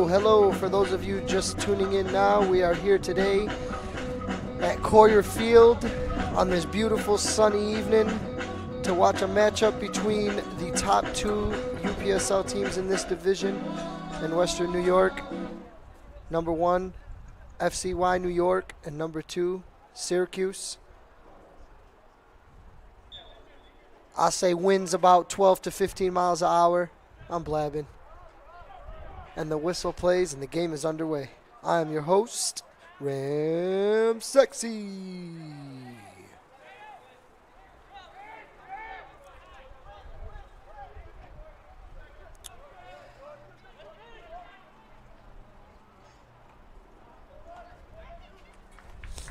Hello. For those of you just tuning in now, we are here today at Coyer Field on this beautiful sunny evening to watch a matchup between the top two UPSL teams in this division in Western New York. Number one, FCY New York, and number two, Syracuse. I say winds about 12 to 15 miles an hour. I'm blabbing. And the whistle plays and the game is underway. I am your host, Ram Sexy.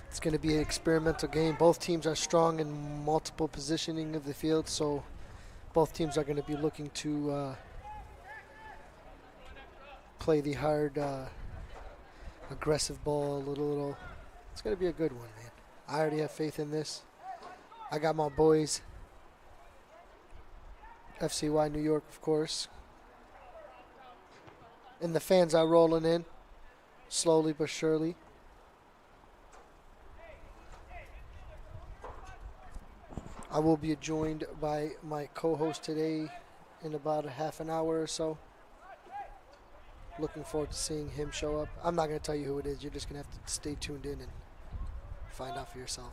It's going to be an experimental game. Both teams are strong in multiple positioning of the field, so both teams are going to be looking to play the hard, aggressive ball a little. It's going to be a good one, man. I already have faith in this. I got my boys. FCY New York, of course. And the fans are rolling in, slowly but surely. I will be joined by my co-host today in about a half an hour or so. Looking forward to seeing him show up. I'm not going to tell you who it is. You're just going to have to stay tuned in and find out for yourself.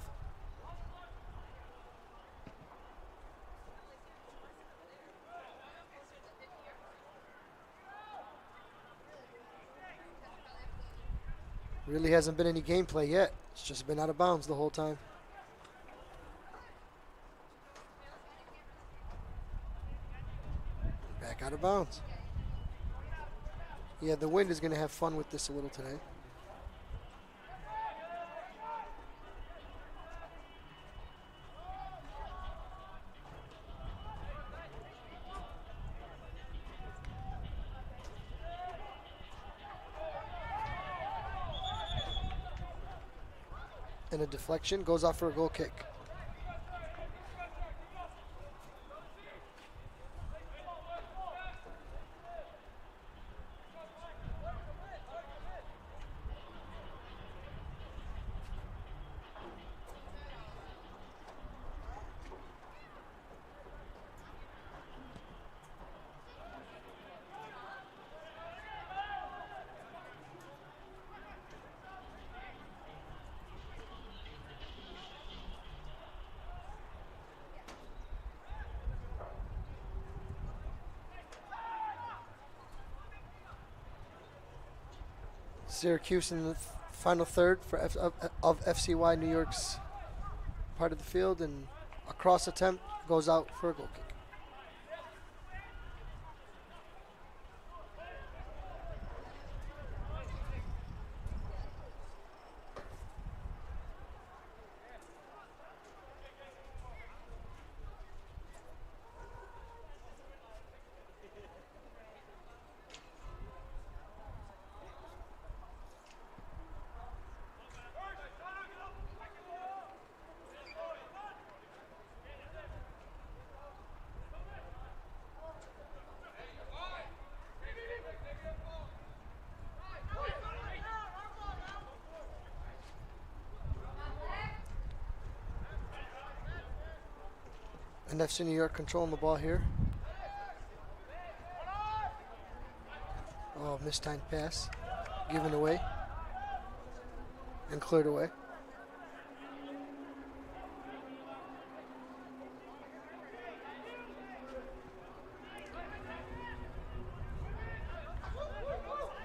Really hasn't been any gameplay yet. It's just been out of bounds the whole time. Back out of bounds. Yeah, the wind is going to have fun with this a little today. And a deflection goes out for a goal kick. Syracuse in the final third for of FCY New York's part of the field, and a cross attempt goes out for a goal kick. And FC New York controlling the ball here. Oh, mistimed pass. Given away. And cleared away.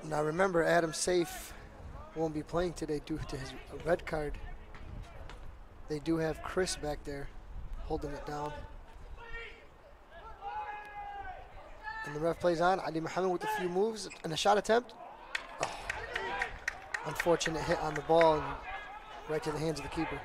Now remember, Adam Safe won't be playing today due to his red card. They do have Chris back there holding it down. And the ref plays on. Ali Mohammed with a few moves and a shot attempt. Oh, unfortunate hit on the ball and right to the hands of the keeper.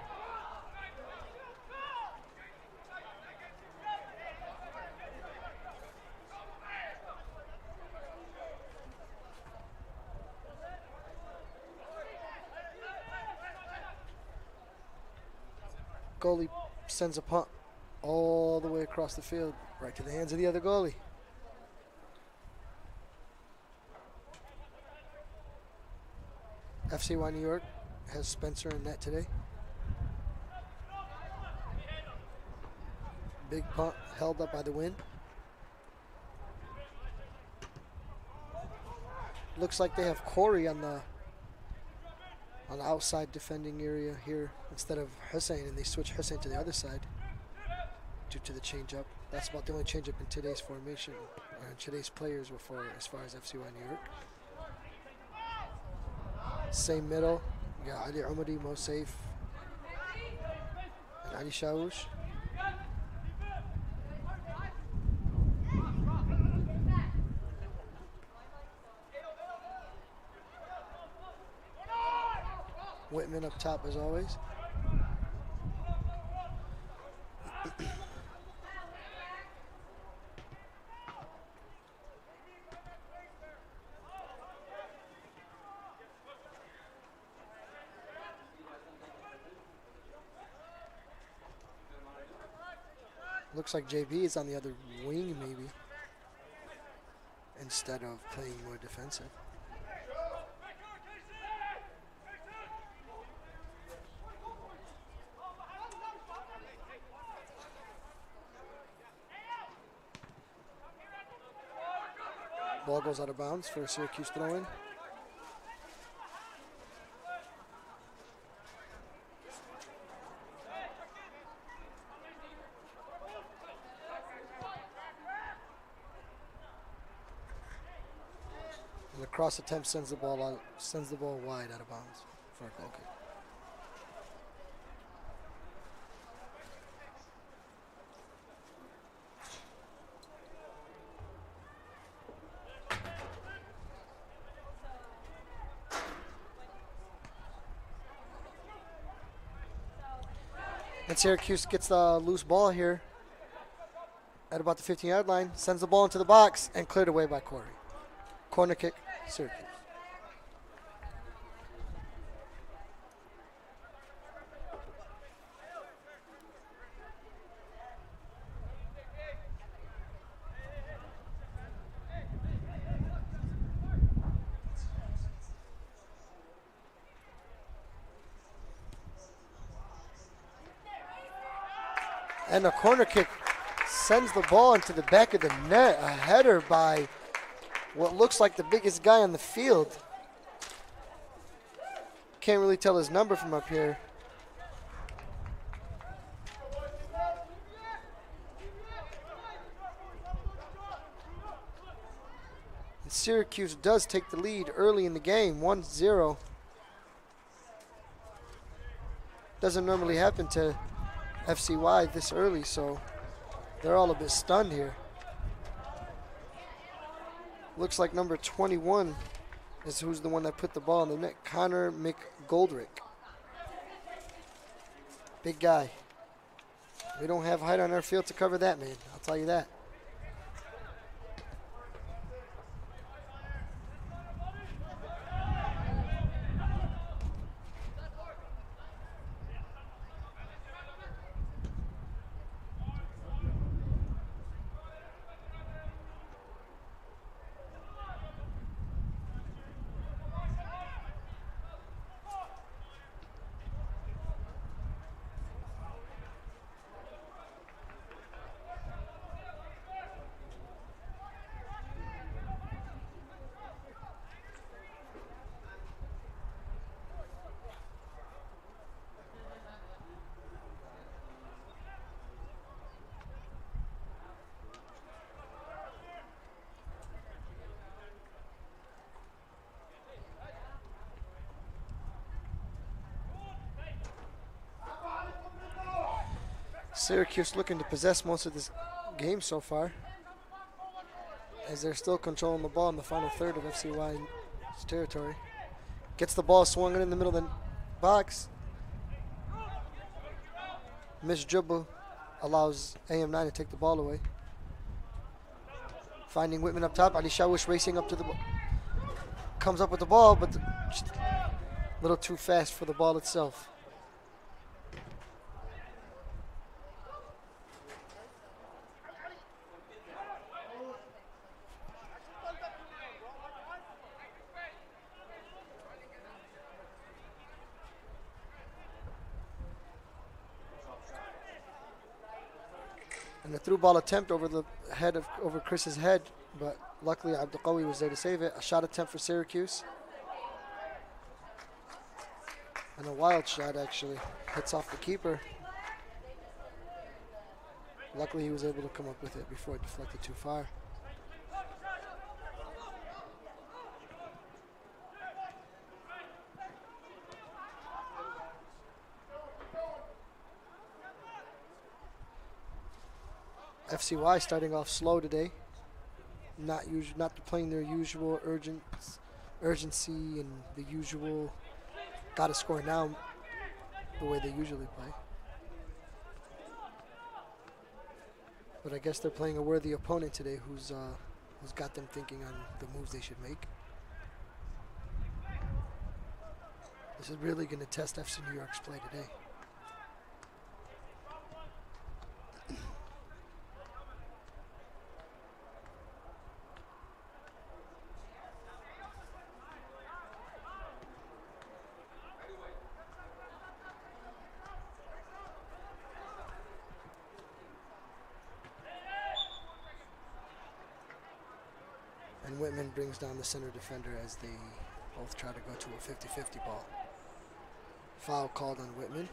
Goalie sends a punt all the way across the field, right to the hands of the other goalie. FCY New York has Spencer in net today. Big punt held up by the wind. Looks like they have Corey on the outside defending area here instead of Hussein, and they switch Hussein to the other side. due to the changeup. That's about the only changeup in today's formation, and today's players were for as far as FCY New York. Same middle. We got Ali Umari, Mo Saif, and Ali Shawush. Whitman up top as always. Looks like JB is on the other wing maybe, instead of playing more defensive. Ball goes out of bounds for a Syracuse throw-in. And the cross attempt sends the ball wide out of bounds for a goal kick. And Syracuse gets the loose ball here at about the 15-yard line, sends the ball into the box, and cleared away by Corey. Corner kick, Syracuse. And a corner kick sends the ball into the back of the net. A header by what looks like the biggest guy on the field. Can't really tell his number from up here. And Syracuse does take the lead early in the game, 1-0. Doesn't normally happen to FCY this early, so they're all a bit stunned here. Looks like number 21 is who's the one that put the ball in the net, Connor McGoldrick. Big guy. We don't have height on our field to cover that man, I'll tell you that. Syracuse looking to possess most of this game so far, as they're still controlling the ball in the final third of FCY's territory. Gets the ball swung in the middle of the box. Miss dribble allows AM9 to take the ball away. Finding Whitman up top. Ali Shawish racing up to the ball. Comes up with the ball, but a little too fast for the ball itself. And the through ball attempt over the head of Chris's head, but luckily Abdelqawi was there to save it. A shot attempt for Syracuse. And a wild shot actually hits off the keeper. Luckily, he was able to come up with it before it deflected too far. FCY starting off slow today. Not playing their usual urgency and the usual gotta score now the way they usually play. But I guess they're playing a worthy opponent today who's got them thinking on the moves they should make. This is really going to test FC New York's play today. And Whitman brings down the center defender as they both try to go to a 50-50 ball. Foul called on Whitman.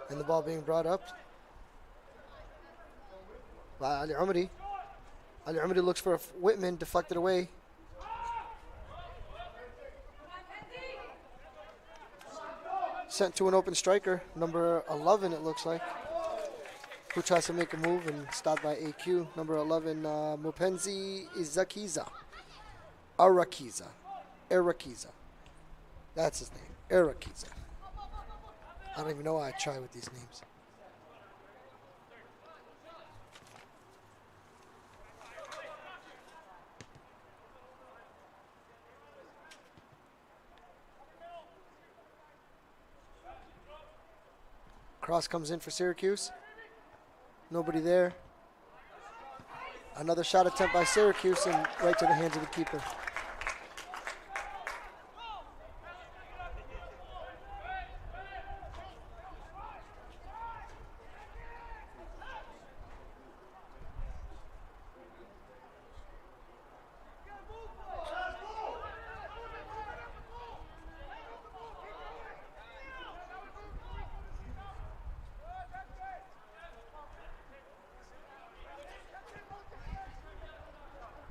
And the ball being brought up by Ali Umri. Ali Umri looks for Whitman, deflected away. Sent to an open striker, number 11 it looks like, who tries to make a move and stopped by AQ. Number 11, Mupenzi Arakiza. That's his name, Arakiza. I don't even know why I try with these names. Cross comes in for Syracuse. Nobody there. Another shot attempt by Syracuse and right to the hands of the keeper.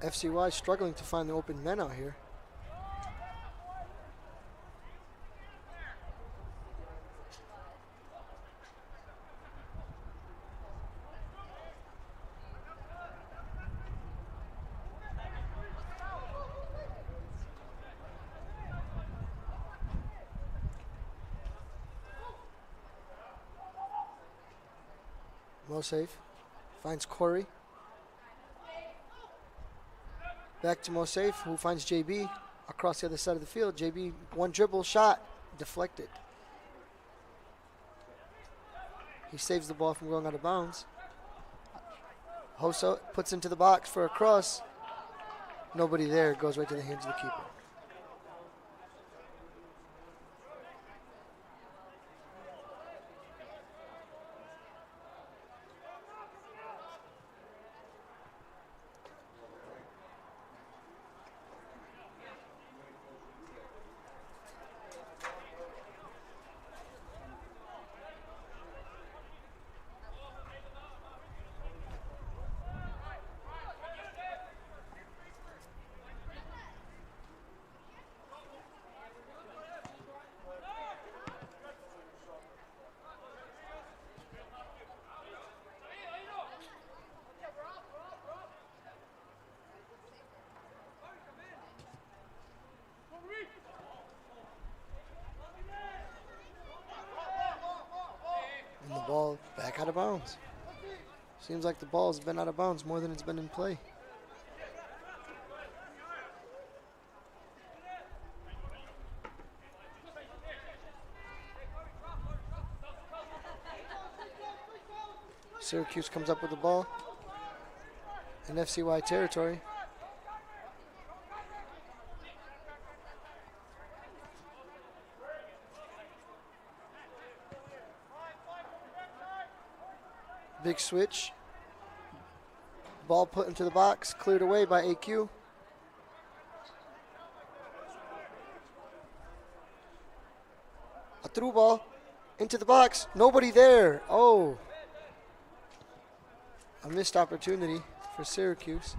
FCY struggling to find the open men out here. Mosafe finds Corey. Back to Mosafe, who finds JB across the other side of the field. JB, one dribble shot, deflected. He saves the ball from going out of bounds. Hosa puts into the box for a cross. Nobody there, goes right to the hands of the keeper. And the ball back out of bounds. Seems like the ball has been out of bounds more than it's been in play. Syracuse comes up with the ball in FCY territory. Big switch. Ball put into the box, cleared away by AQ. A through ball into the box. Nobody there. Oh. A missed opportunity for Syracuse.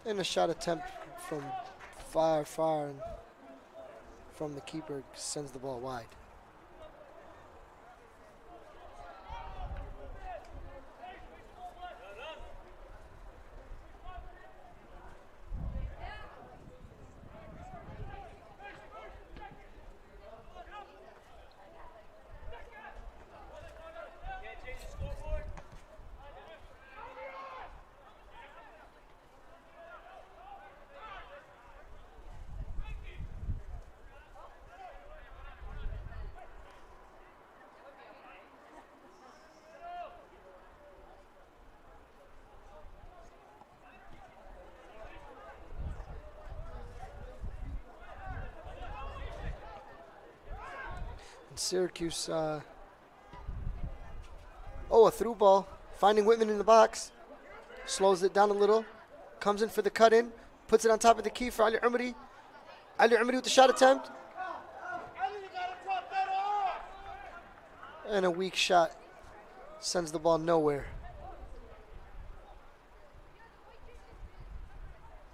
And a shot attempt from far, and from the keeper sends the ball wide. Syracuse, a through ball, finding Whitman in the box, slows it down a little, comes in for the cut in, puts it on top of the key for Ali Umari. Ali Umari with the shot attempt. And a weak shot sends the ball nowhere.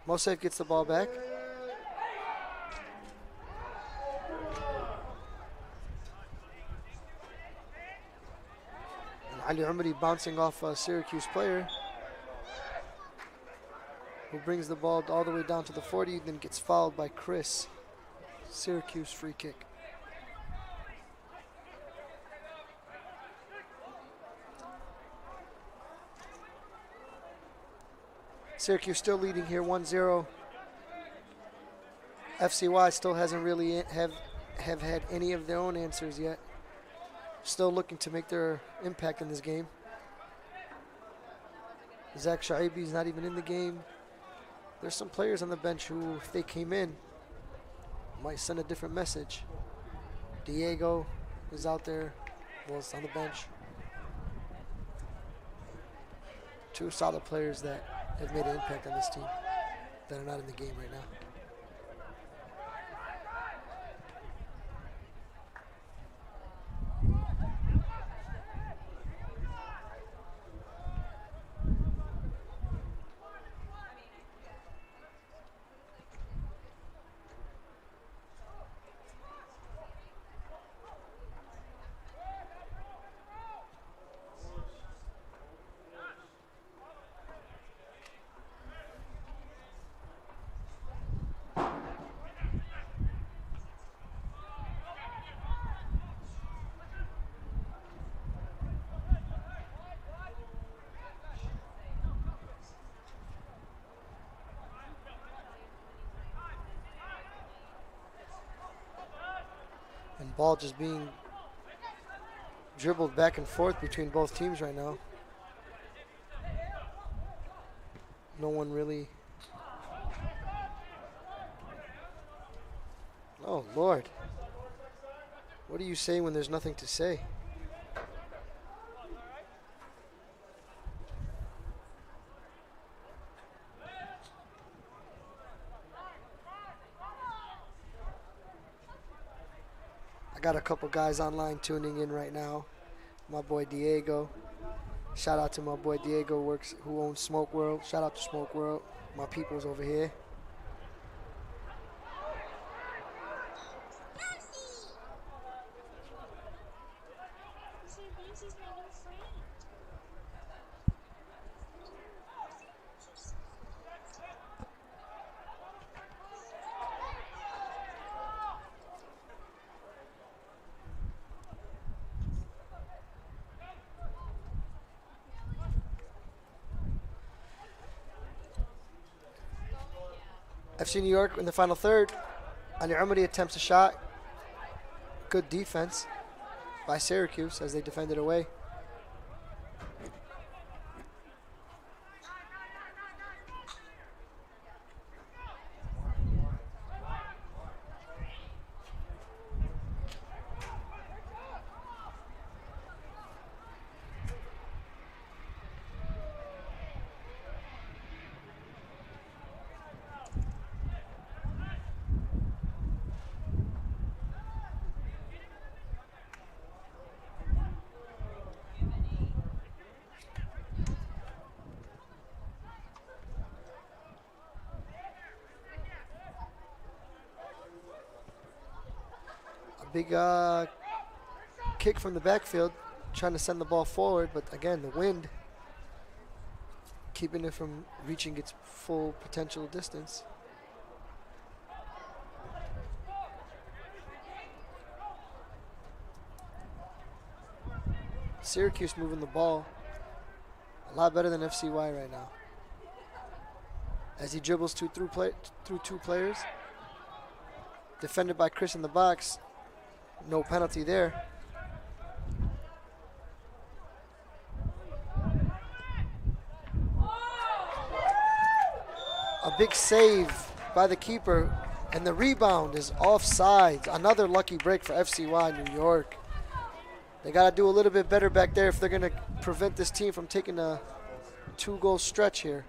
Mosef gets the ball back. Ali Umari bouncing off a Syracuse player who brings the ball all the way down to the 40, then gets fouled by Chris. Syracuse free kick. Syracuse still leading here 1-0. FCY still hasn't really have had any of their own answers yet. Still looking to make their impact in this game. Zach Shaibi's not even in the game. There's some players on the bench who, if they came in, might send a different message. Diego is out there, was on the bench. Two solid players that have made an impact on this team that are not in the game right now. And ball just being dribbled back and forth between both teams right now. No one really. Oh, Lord. What do you say when there's nothing to say? Got a couple guys online tuning in right now. My boy Diego. Shout out to my boy Diego who owns Smoke World. Shout out to Smoke World. My people's over here. FC New York in the final third. Ali Umari attempts a shot. Good defense by Syracuse as they defended away. Big kick from the backfield, trying to send the ball forward, but again, the wind keeping it from reaching its full potential distance. Syracuse moving the ball a lot better than FCY right now. As he dribbles through two players. Defended by Chris in the box. No penalty there. A big save by the keeper, and the rebound is offsides. Another lucky break for FCY New York. They got to do a little bit better back there if they're going to prevent this team from taking a 2-goal stretch here.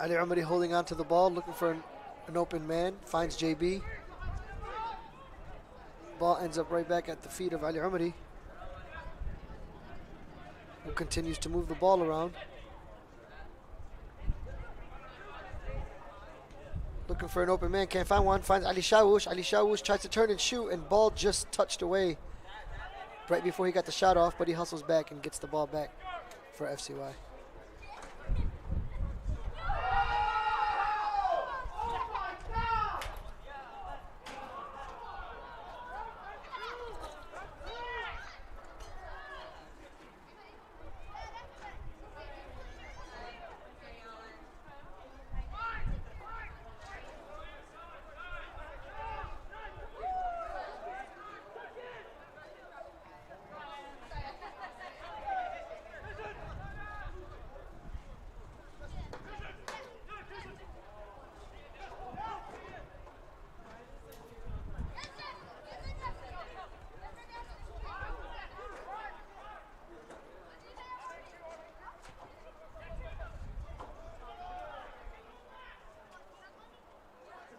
Ali Umari holding on to the ball, looking for an open man, finds JB. Ball ends up right back at the feet of Ali Umari, who continues to move the ball around. Looking for an open man, can't find one, finds Ali Shawush. Ali Shawush tries to turn and shoot, and ball just touched away right before he got the shot off, but he hustles back and gets the ball back for FCY.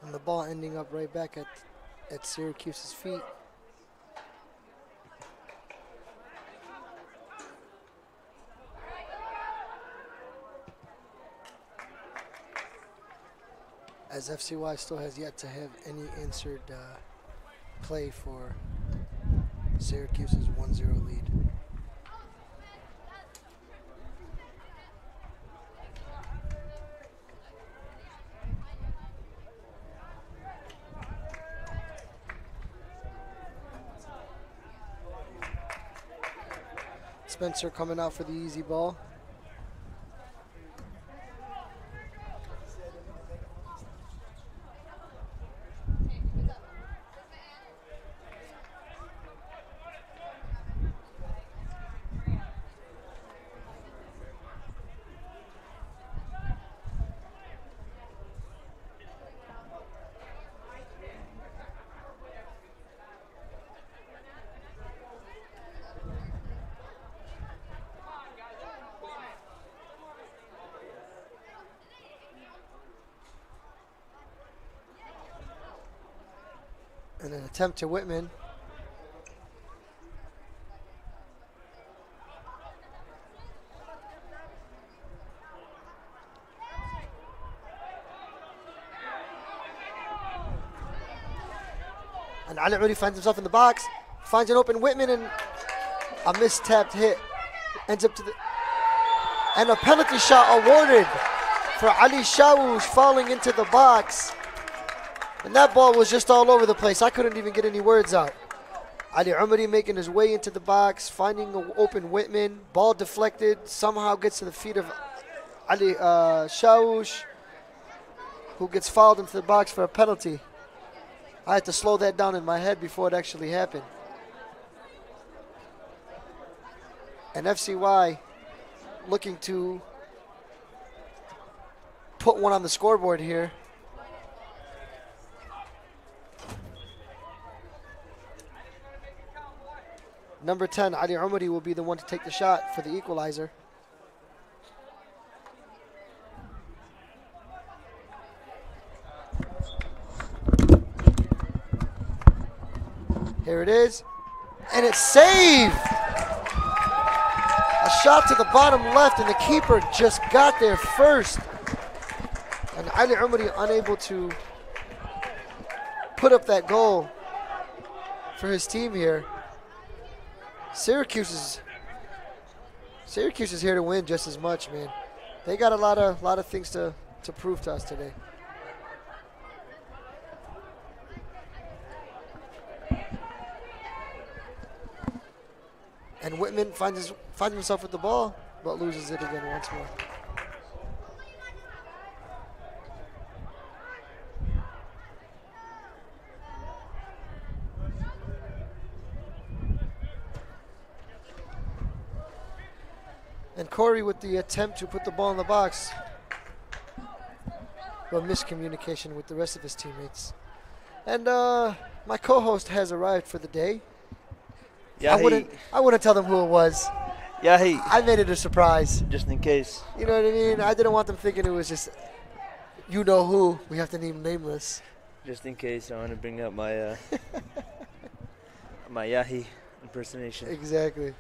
And the ball ending up right back at Syracuse's feet. As FCY still has yet to have any answered play for Syracuse's 1-0 lead. Spencer coming out for the easy ball. And an attempt to Whitman. And Ali Uri finds himself in the box, finds an open Whitman, and a mistapped hit ends up to the, and a penalty shot awarded for Ali Shawush falling into the box. And that ball was just all over the place. I couldn't even get any words out. Ali Umari making his way into the box, finding an open Whitman. Ball deflected, somehow gets to the feet of Ali Shawush, who gets fouled into the box for a penalty. I had to slow that down in my head before it actually happened. And FCY looking to put one on the scoreboard here. Number 10, Ali Umari, will be the one to take the shot for the equalizer. Here it is, and it's saved! A shot to the bottom left, and the keeper just got there first. And Ali Umari unable to put up that goal for his team here. Syracuse is here to win just as much, man. They got a lot of things to prove to us today. And Whitman finds himself with the ball, but loses it again once more. And Corey with the attempt to put the ball in the box, but miscommunication with the rest of his teammates. And my co-host has arrived for the day. Yeah, I wouldn't tell them who it was. Yeah, I made it a surprise. just in case. You know what I mean? I didn't want them thinking it was just, you know who. We have to name nameless. Just in case, I want to bring up my my Yahi impersonation. Exactly.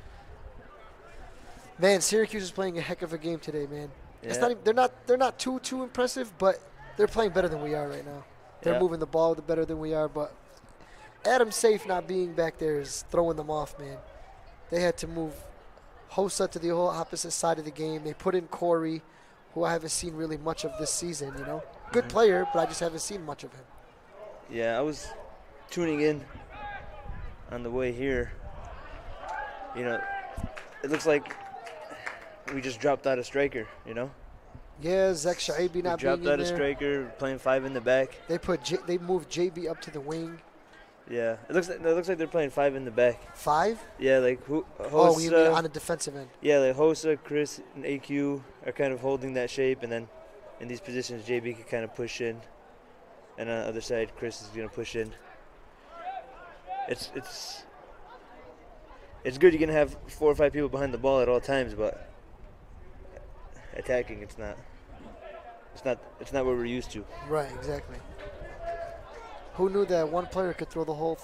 Man, Syracuse is playing a heck of a game today, man. Yeah. It's not even, they're not too impressive, but they're playing better than we are right now. They're Yeah. moving the ball better than we are, but Adam Safe not being back there is throwing them off, man. They had to move Hosa to the whole opposite side of the game. They put in Corey, who I haven't seen really much of this season, you know. Good player, but I just haven't seen much of him. Yeah, I was tuning in on the way here. You know, it looks like we just dropped out a striker, you know? Yeah, Zach Shaibi We not being dropped in out a there. striker, playing 5 in the back. They moved JB up to the wing. Yeah, it looks like they're playing 5 in the back. 5? Yeah, like Hosa. Oh, you mean on the defensive end. Yeah, like Hosa, Chris, and AQ are kind of holding that shape, and then in these positions, JB can kind of push in, and on the other side, Chris is gonna push in. It's good. You're gonna have 4 or 5 people behind the ball at all times, but attacking, it's not what we're used to. Right, exactly. Who knew that one player could throw the whole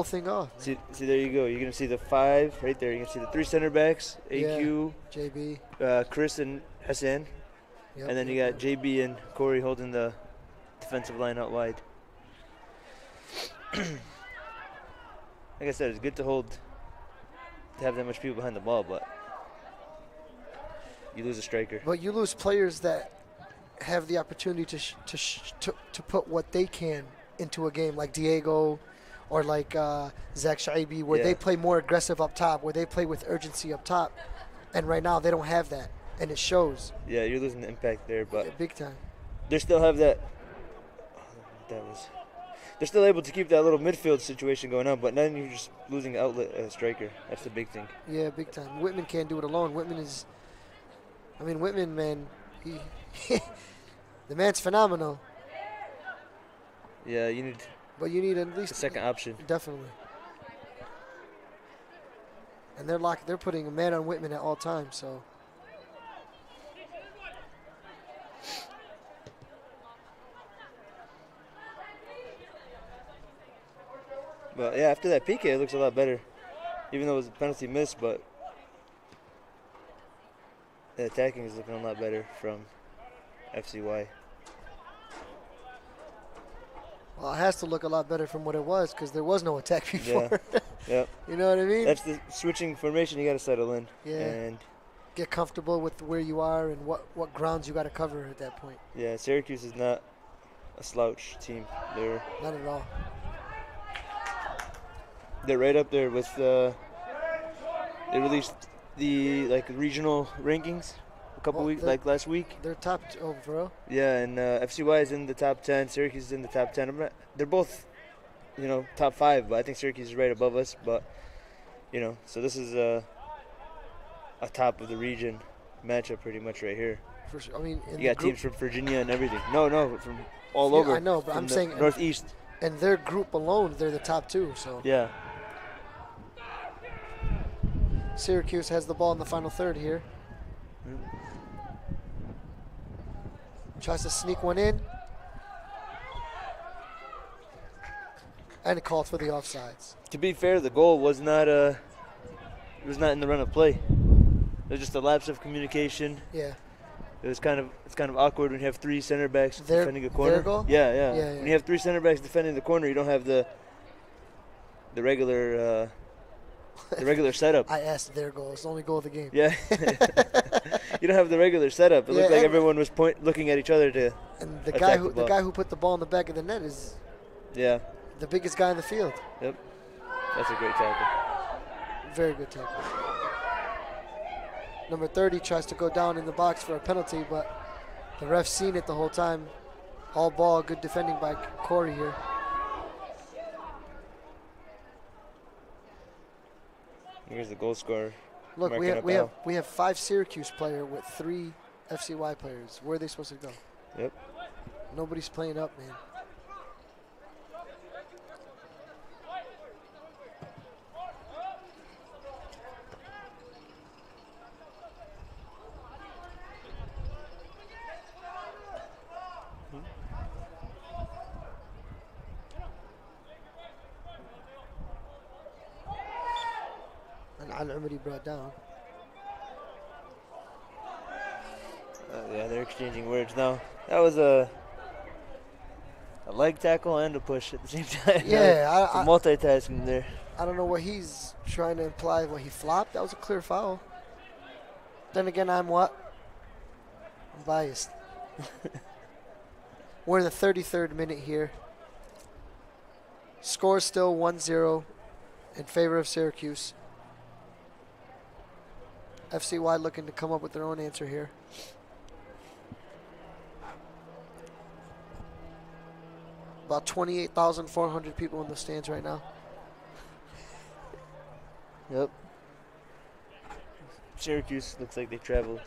thing off? See, there you go. You're gonna see the 5 right there. You're gonna see the 3 center backs, AQ, JB, Chris, and Hassan. yep, And then you got JB and Corey holding the defensive line out wide. Like I said, it's good to have that much people behind the ball, but you lose a striker. But you lose players that have the opportunity to put what they can into a game, like Diego or like Zach Shaibi, where they play more aggressive up top, where they play with urgency up top. And right now they don't have that, and it shows. Yeah, you're losing the impact there, but Yeah, big time. they still have that. They're still able to keep that little midfield situation going on, but then you're just losing outlet as a striker. That's the big thing. Yeah, big time. Whitman can't do it alone. Whitman, man, he the man's phenomenal. Yeah, you need But you need at least a second option. Definitely. And they're putting a man on Whitman at all times, so. But yeah, after that PK, it looks a lot better. Even though it was a penalty miss, but the attacking is looking a lot better from FCY. Well, it has to look a lot better from what it was because there was no attack before. Yeah. Yep. You know what I mean? That's the switching formation you got to settle in. Yeah. And Get comfortable with where you are and what grounds you got to cover at that point. yeah, Syracuse is not a slouch team. Not at all. They're right up there with they released the regional rankings a couple weeks, like last week. They're top overall. Yeah, and FCY is in the top 10. Syracuse is in the top 10. They're both, top 5, but I think Syracuse is right above us. But, so this is a top of the region matchup pretty much right here. For sure. I mean, You got teams from Virginia and everything. No, from all over. I know, but from I'm the saying Northeast. in their group alone, they're the top 2. So Yeah. Syracuse has the ball in the final third here. Tries to sneak one in. And it called for the offsides. To be fair, the goal was not it was not in the run of play. It was just a lapse of communication. Yeah. It's kind of awkward when you have three center backs defending a corner. Their goal? Yeah. Yeah. When you have three center backs defending the corner, you don't have the regular setup. I asked their goal. It's the only goal of the game. Yeah. You don't have the regular setup. It looked like everyone was looking at each other to. And the guy who put the ball in the back of the net is. Yeah. The biggest guy in the field. Yep. That's a great tackle. Very good tackle. Number 30 tries to go down in the box for a penalty, but the ref's seen it the whole time. All ball, good defending by Corey here. Here's the goal scorer. Look, we have 5 Syracuse players with 3 FCY players. Where are they supposed to go? Yep. Nobody's playing up, man. Already brought down. Yeah, they're exchanging words now. That was a leg tackle and a push at the same time. Yeah, multitasking there. I don't know what he's trying to imply. What he flopped? That was a clear foul. Then again, I'm biased. We're in the 33rd minute here. Score still 1-0 in favor of Syracuse. FCY looking to come up with their own answer here. About 28,400 people in the stands right now. Yep. Syracuse looks like they traveled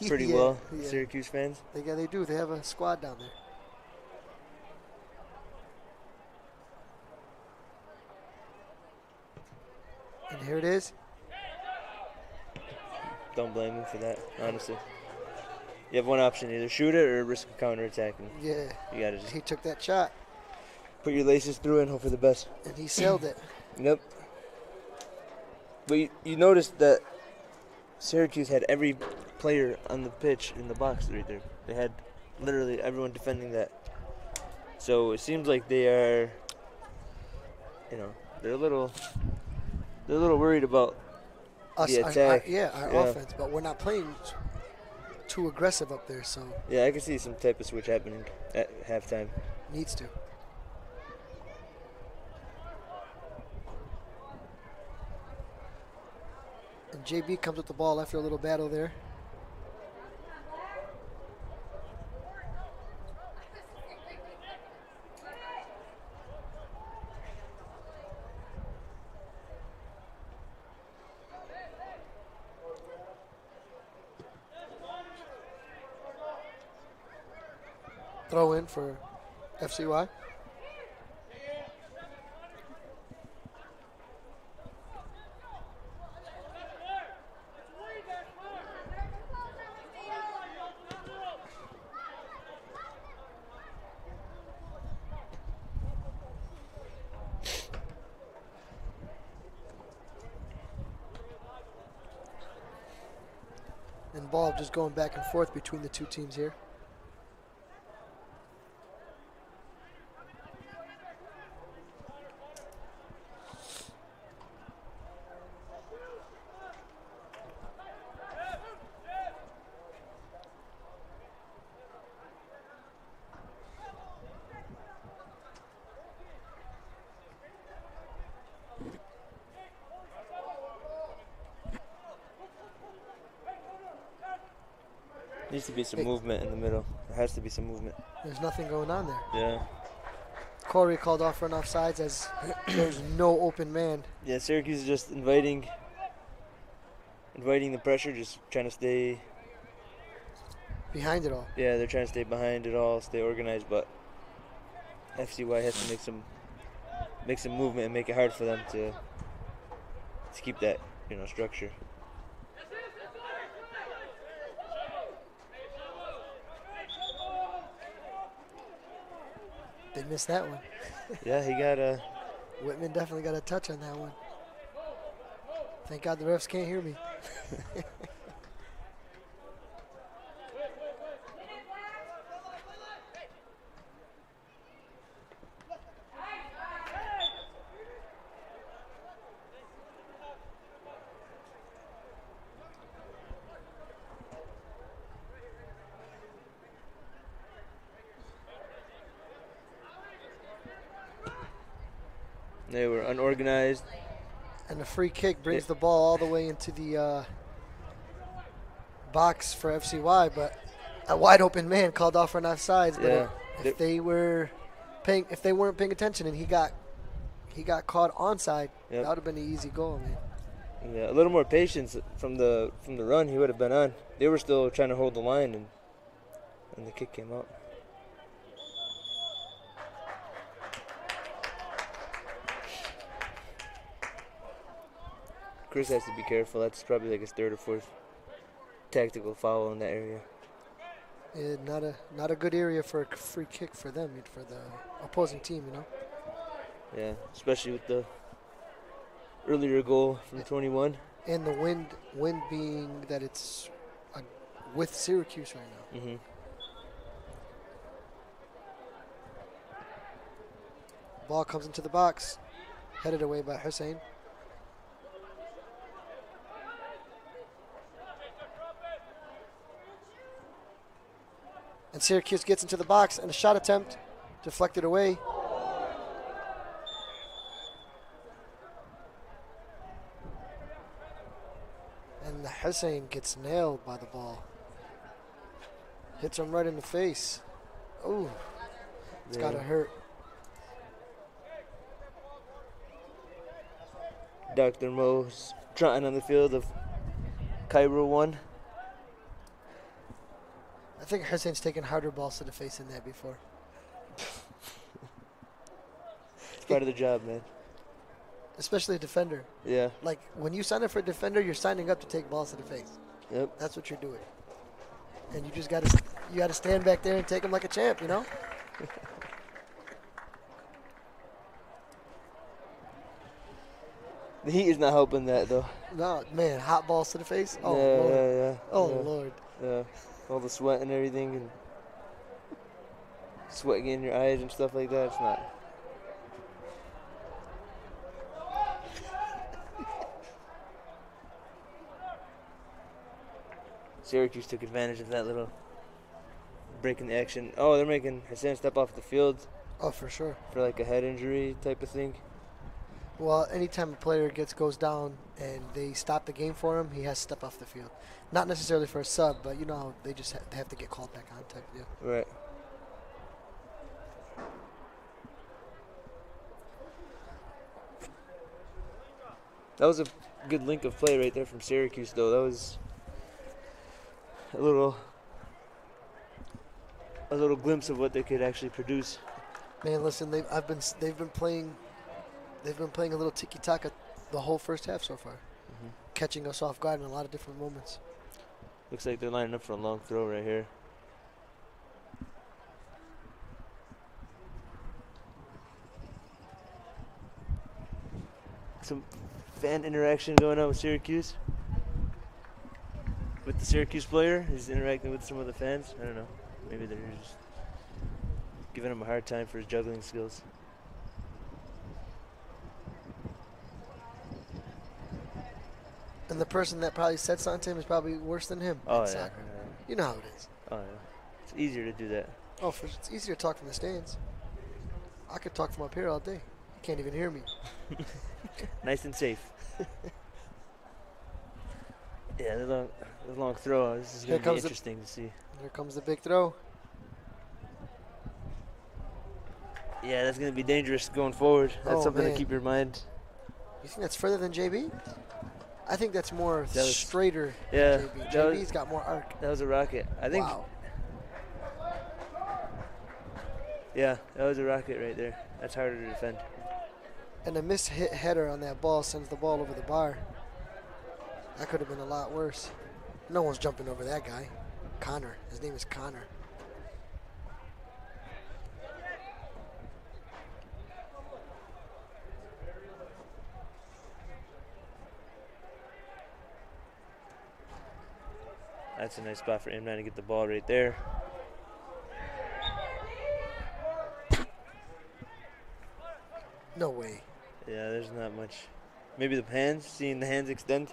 pretty well. Yeah. Syracuse fans. They do. They have a squad down there. And here it is. Don't blame him for that, honestly. You have one option, either shoot it or risk a counterattacking. Yeah. You gotta just. He took that shot. Put your laces through it and hope for the best. And he sailed it. Yep. But you noticed that Syracuse had every player on the pitch in the box right there. They had literally everyone defending that. So it seems like they are, they're a little worried about the attack. Our offense, but we're not playing too aggressive up there, so. Yeah, I can see some type of switch happening at halftime. Needs to. And JB comes with the ball after a little battle there. Throw in for FCY. And ball just going back and forth between the two teams here. Needs to be some movement in the middle. There has to be some movement. There's nothing going on there. Yeah. Corey called off for an offsides as there's no open man. Yeah, Syracuse is just inviting the pressure, just trying to stay behind it all. Yeah, they're trying to stay behind it all, stay organized, but FCY has to make some movement and make it hard for them to keep that structure. They missed that one. Yeah, he got a. Whitman definitely got a touch on that one. Thank God the refs can't hear me. They were unorganized. And the free kick brings the ball all the way into the box for FCY, but a wide open man called off for an offsides. But if they weren't paying attention and he got caught onside, that would have been an easy goal, man. Yeah, a little more patience from the run, he would have been on. They were still trying to hold the line, and the kick came out. Chris has to be careful. That's probably like his third or fourth tactical foul in that area. Yeah, not a good area for a free kick for them, for the opposing team, Yeah, especially with the earlier goal from 21. And the wind being that it's with Syracuse right now. Mm-hmm. Ball comes into the box, headed away by Hussein. And Syracuse gets into the box, and a shot attempt deflected away. And Hussein gets nailed by the ball. Hits him right in the face. Ooh, it's gotta hurt. Dr. Mo's trotting on the field of Cairo 1. I think Hussein's taken harder balls to the face than that before. It's part of the job, man. Especially a defender. Yeah. Like, when you sign up for a defender, you're signing up to take balls to the face. Yep. That's what you're doing. And you just gotta stand back there and take them like a champ, The heat is not helping that, though. No, man, hot balls to the face? Oh, yeah, Lord. yeah. Oh, yeah. Lord. Yeah. All the sweat and everything, and sweating in your eyes and stuff like that. It's not. Syracuse took advantage of that little break in the action. Oh, they're making Hassan step off the field. Oh, for sure. For like a head injury type of thing. Well, anytime a player goes down and they stop the game for him, he has to step off the field. Not necessarily for a sub, but they just they have to get called back on type of deal. Right. That was a good link of play right there from Syracuse, though. That was a little glimpse of what they could actually produce. Man, listen, they've been playing a little tiki-taka the whole first half so far, catching us off guard in a lot of different moments. Looks like they're lining up for a long throw right here. Some fan interaction going on with Syracuse. With the Syracuse player, he's interacting with some of the fans. I don't know. Maybe they're just giving him a hard time for his juggling skills. And the person that probably said something to him is probably worse than him. Oh, yeah. Soccer. You know how it is. Oh, yeah. It's easier to do that. Oh, it's easier to talk from the stands. I could talk from up here all day. You can't even hear me. Nice and safe. Yeah, the long throw. This is going to be interesting to see. Here comes the big throw. Yeah, that's going to be dangerous going forward. That's something to keep your mind. You think that's further than JB? I think that's more straighter than JB. JB's got more arc. That was a rocket. I think. Wow. Yeah, that was a rocket right there. That's harder to defend. And a missed hit header on that ball sends the ball over the bar. That could have been a lot worse. No one's jumping over that guy. Connor. His name is Connor. That's a nice spot for M9 to get the ball right there. No way. Yeah, there's not much. Maybe the hands, seeing the hands extend,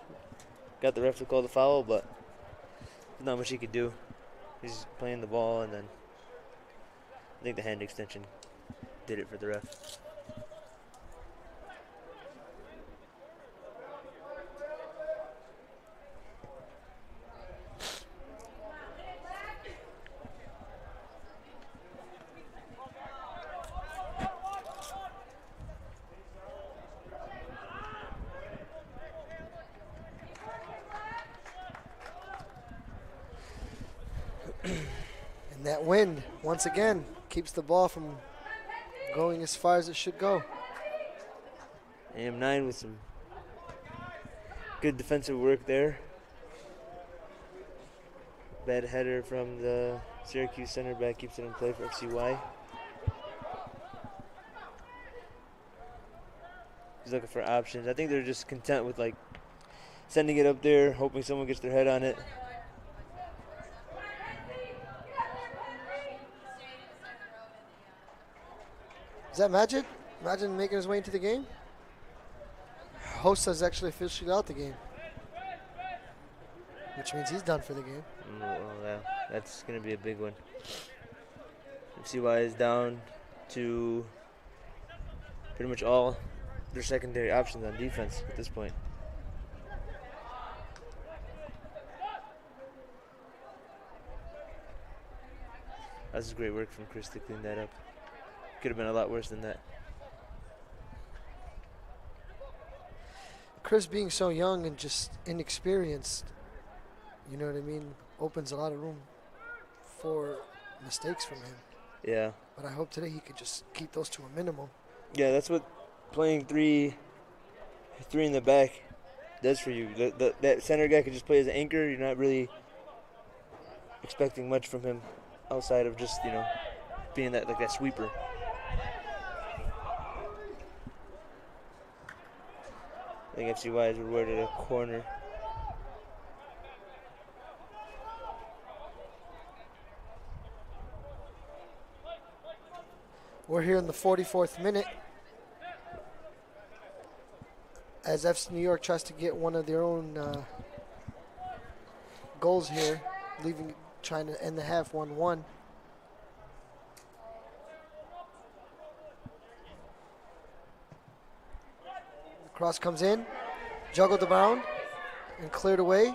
got the ref to call the foul, but there's not much he could do. He's playing the ball, and then I think the hand extension did it for the ref. And that wind, once again, keeps the ball from going as far as it should go. AM9 with some good defensive work there. Bad header from the Syracuse center back, keeps it in play for FCY. He's looking for options. I think they're just content with like sending it up there, hoping someone gets their head on it. Is that Magic? Imagine making his way into the game. Hosa's actually officially out the game, which means he's done for the game. Well, yeah, that's going to be a big one. FCY is down to pretty much all their secondary options on defense at this point. That's great work from Chris to clean that up. Could have been a lot worse than that. Chris being so young and just inexperienced, you know what I mean, opens a lot of room for mistakes from him. Yeah. But I hope today he could just keep those to a minimum. Yeah, that's what playing three in the back does for you. That center guy could just play as an anchor. You're not really expecting much from him outside of just, being that sweeper. I think FCY is rewarded a corner. We're here in the 44th minute as FC New York tries to get one of their own goals here, trying to end the half 1-1. Cross comes in, juggled around, and cleared away.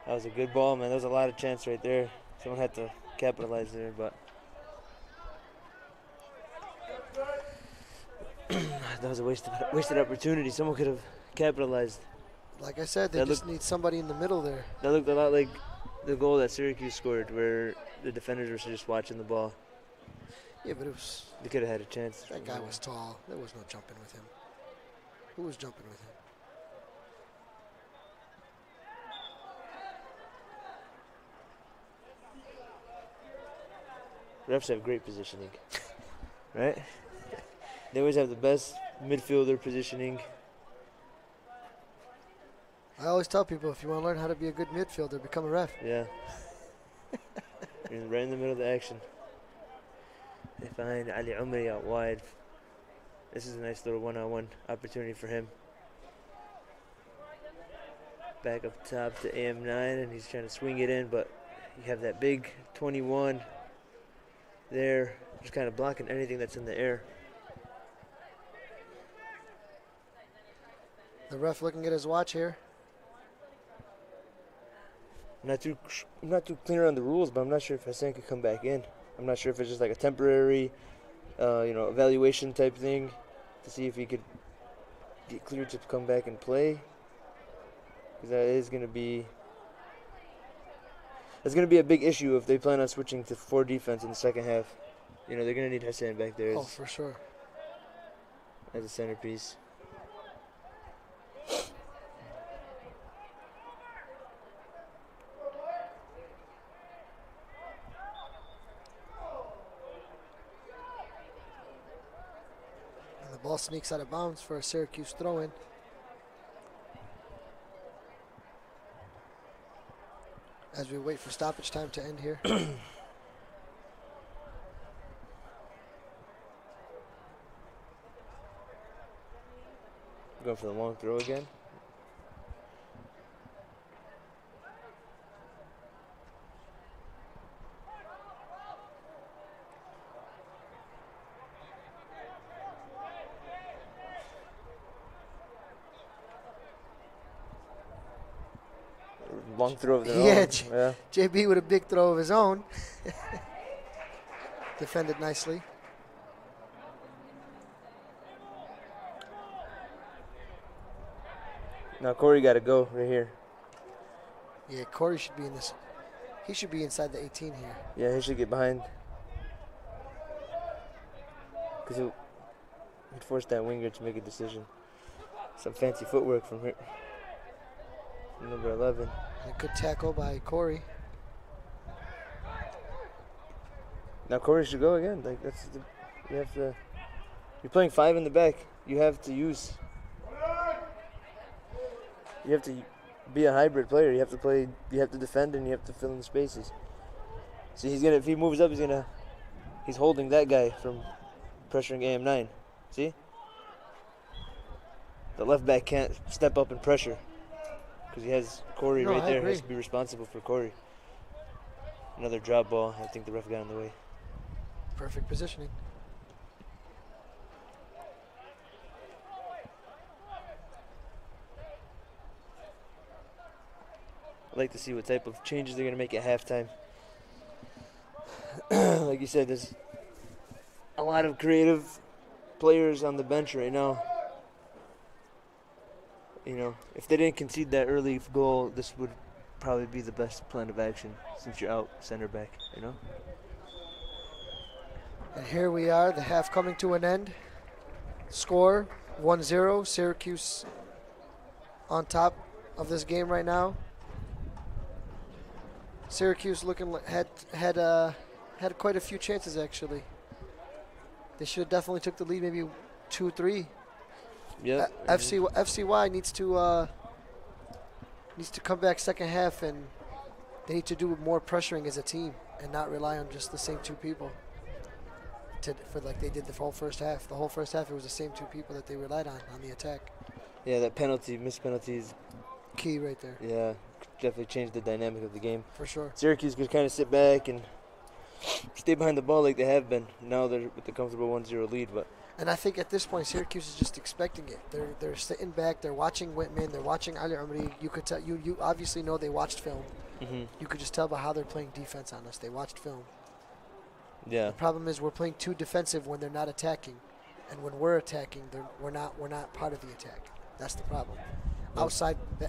That was a good ball, man. There was a lot of chance right there. Someone had to capitalize there, but that was a wasted opportunity. Someone could have capitalized. Like I said, they just need somebody in the middle there. That looked a lot like the goal that Syracuse scored, where the defenders were just watching the ball. Yeah, but it was. They could have had a chance. That guy was tall. There was no jumping with him. Who was jumping with him? Refs have great positioning, right? They always have the best midfielder positioning. I always tell people, if you want to learn how to be a good midfielder, become a ref. Yeah. You're right in the middle of the action. They find Ali Umri out wide. This is a nice little one-on-one opportunity for him. Back up top to AM9, and he's trying to swing it in, but you have that big 21 there, just kind of blocking anything that's in the air. The ref looking at his watch here. I'm not too clear on the rules, but I'm not sure if Hassan could come back in. I'm not sure if it's just like a temporary, evaluation type thing to see if he could get cleared to come back and play. Because that is going to be a big issue if they plan on switching to 4 defense in the second half. They're going to need Hassan back there For sure. As a centerpiece. Ball sneaks out of bounds for a Syracuse throw-in. As we wait for stoppage time to end here. Going for the long throw again. Long throw of their own. Yeah. JB with a big throw of his own. Defended nicely. Now Corey got to go right here. Yeah, Corey should be in this. He should be inside the 18 here. Yeah, he should get behind. Because he'd force that winger to make a decision. Some fancy footwork from here. From number 11. A good tackle by Corey. Now Corey should go again. Like that's the, you have to. You're playing 5 in the back. You have to use. You have to be a hybrid player. You have to play. You have to defend and you have to fill in the spaces. So he's gonna. If he moves up, he's holding that guy from pressuring AM9. See? The left back can't step up and pressure because he has Corey right there. He has to be responsible for Corey. Another drop ball. I think the ref got in the way. Perfect positioning. I'd like to see what type of changes they're going to make at halftime. Like you said, there's a lot of creative players on the bench right now. You know, if they didn't concede that early goal, this would probably be the best plan of action since you're out center back, you know? And here we are, the half coming to an end. Score 1-0, Syracuse on top of this game right now. Syracuse looking had quite a few chances actually. They should have definitely took the lead, maybe 2-3. Yeah. FCY needs to come back second half, and they need to do more pressuring as a team and not rely on just the same two people. For like they did the whole first half. The whole first half, it was the same two people that they relied on the attack. Yeah, that missed penalty is key right there. Yeah, definitely changed the dynamic of the game. For sure. Syracuse could kind of sit back and stay behind the ball like they have been. Now they're with the comfortable 1-0 lead, but. And I think at this point, Syracuse is just expecting it. They're sitting back. They're watching Whitman. They're watching Ali Umri. You could tell. You obviously know they watched film. Mm-hmm. You could just tell by how they're playing defense on us. They watched film. Yeah. The problem is we're playing too defensive when they're not attacking, and when we're attacking, we're not part of the attack. That's the problem. Yep.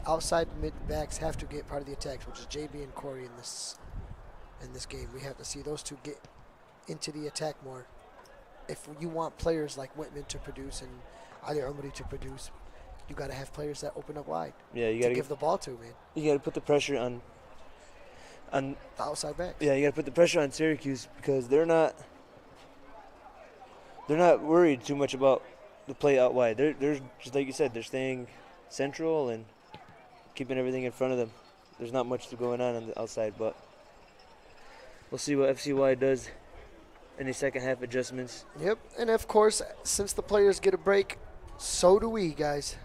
Outside mid backs have to get part of the attacks, which is JB and Corey in this game. We have to see those two get into the attack more. If you want players like Whitman to produce and Ali Umri to produce, you got to have players that open up wide. Yeah, you got to give the ball to, man. You got to put the pressure on the outside backs. Yeah, you got to put the pressure on Syracuse because they're not worried too much about the play out wide. They're just like you said, they're staying central and keeping everything in front of them. There's not much going on the outside, but we'll see what FCY does. Any second half adjustments. Yep, and of course, since the players get a break, so do we, guys.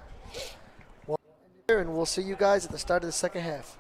And we'll see you guys at the start of the second half.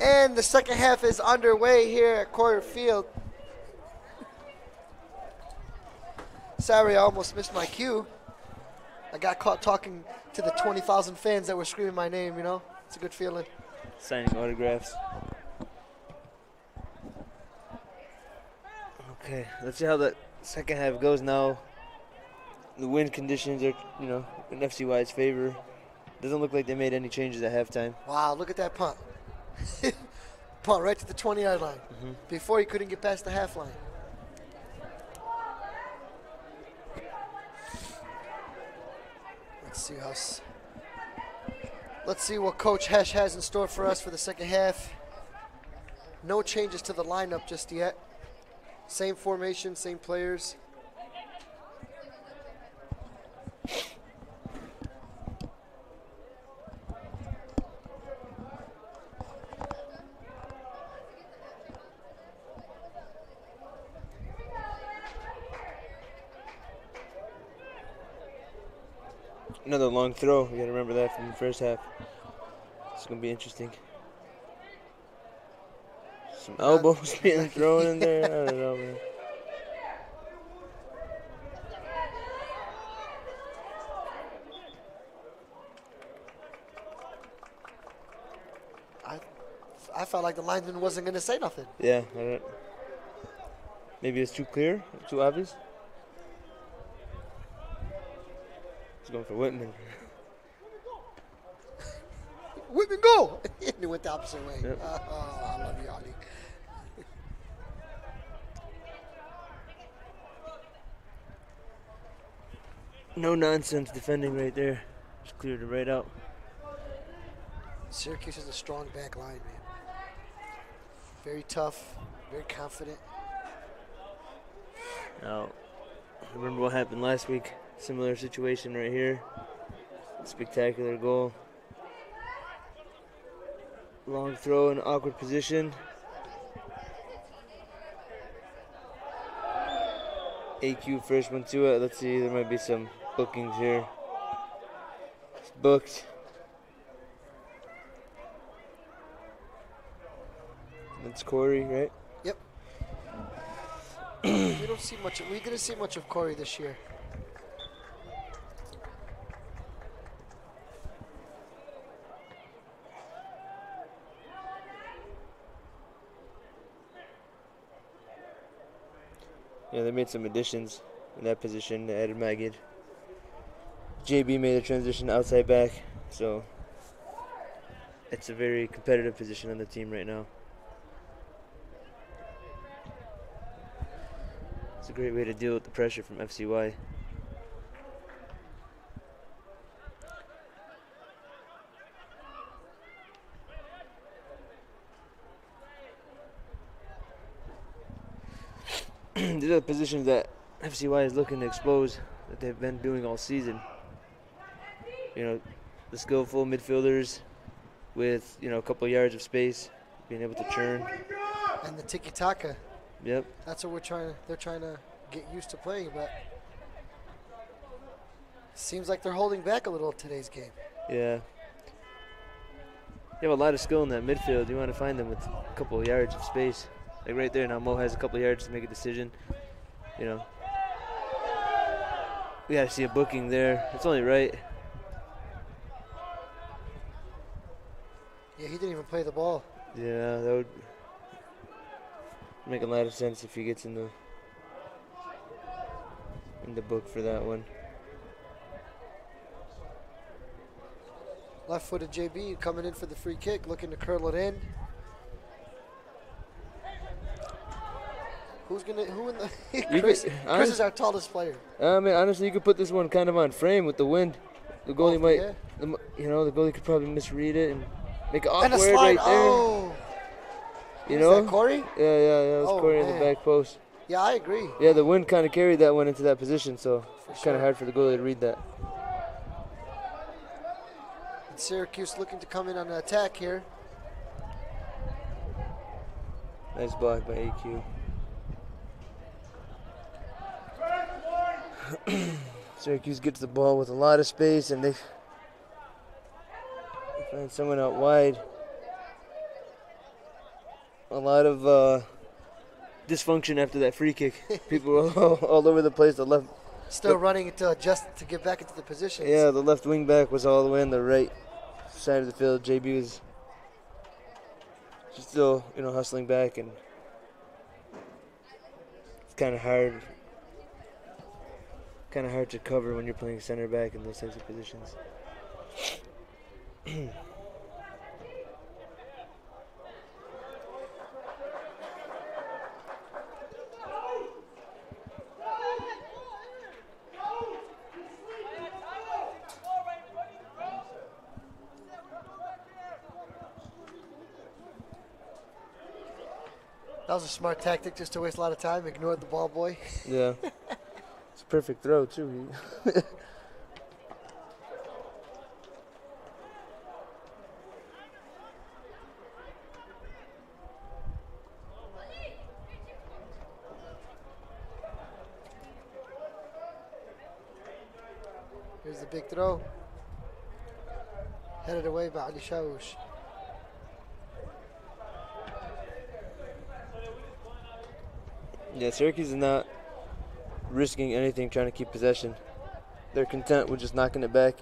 And the second half is underway here at Coyer Field. Sorry, I almost missed my cue. I got caught talking to the 20,000 fans that were screaming my name, you know? It's a good feeling. Signing autographs. Okay, let's see how the second half goes now. The wind conditions are, you know, in FCY's favor. Doesn't look like they made any changes at halftime. Wow, look at that punt. Punt right to the 20-yard line. Before he couldn't get past the half line. Let's see what Coach Hesh has in store for us for the second half. No changes to the lineup just yet. Same formation, same players. Another long throw. You got to remember that from the first half. It's going to be interesting. Some elbows being thrown in there. I don't know, man. I felt like the lineman wasn't going to say nothing. Yeah, I don't. Maybe it's too clear, too obvious. He's going for Whitman. Whitman, go! And he went the opposite way. Yep. Oh, I love you, Ali. No nonsense defending right there. Just cleared it right out. Syracuse is a strong back line, man. Very tough, very confident. Now, remember what happened last week? Similar situation right here. Spectacular goal. Long throw in awkward position. AQ first one to it. Let's see, there might be some bookings here. It's booked. That's Corey, right? Yep. We don't see much. We didn't see much of Corey this year. Yeah, they made some additions in that position. They added Magid. JB made a transition outside back, so it's a very competitive position on the team right now. It's a great way to deal with the pressure from FCY. These are the positions that FCY is looking to expose that they've been doing all season. You know, the skillful midfielders with, you know, a couple yards of space, being able to churn. And the tiki-taka. Yep. That's what they're trying to get used to playing, but seems like they're holding back a little today's game. Yeah. You have a lot of skill in that midfield. You want to find them with a couple of yards of space. Like right there now, Mo has a couple of yards to make a decision. You know, we got to see a booking there. It's only right. Yeah, he didn't even play the ball. Yeah, that would make a lot of sense if he gets in the book for that one. Left-footed JB coming in for the free kick, looking to curl it in. Who in the Chris is our tallest player. I mean, honestly, you could put this one kind of on frame with the wind. The goalie the goalie could probably misread it and make it awkward right there. Oh. You Is know? that Corey? Yeah, that was Corey in the back post. Yeah, I agree. Yeah, the wind kind of carried that one into that position, so it's kind of sure. hard for the goalie to read that. And Syracuse looking to come in on an attack here. Nice block by AQ. Syracuse gets the ball with a lot of space, and they find someone out wide. a lot of dysfunction after that free kick. People were all over the place. The left, Still running to adjust to get back into the positions. yeah, the left wing back was all the way on the right side of the field. JB was still, hustling back, and it's kind of hard to cover when you're playing center back in those types of positions. That was a smart tactic just to waste a lot of time. Ignored the ball boy. Yeah. It's a perfect throw, too. Here's the big throw. Headed away by Ali Shawush. Yeah, Syracuse is not risking anything trying to keep possession. They're content with just knocking it back.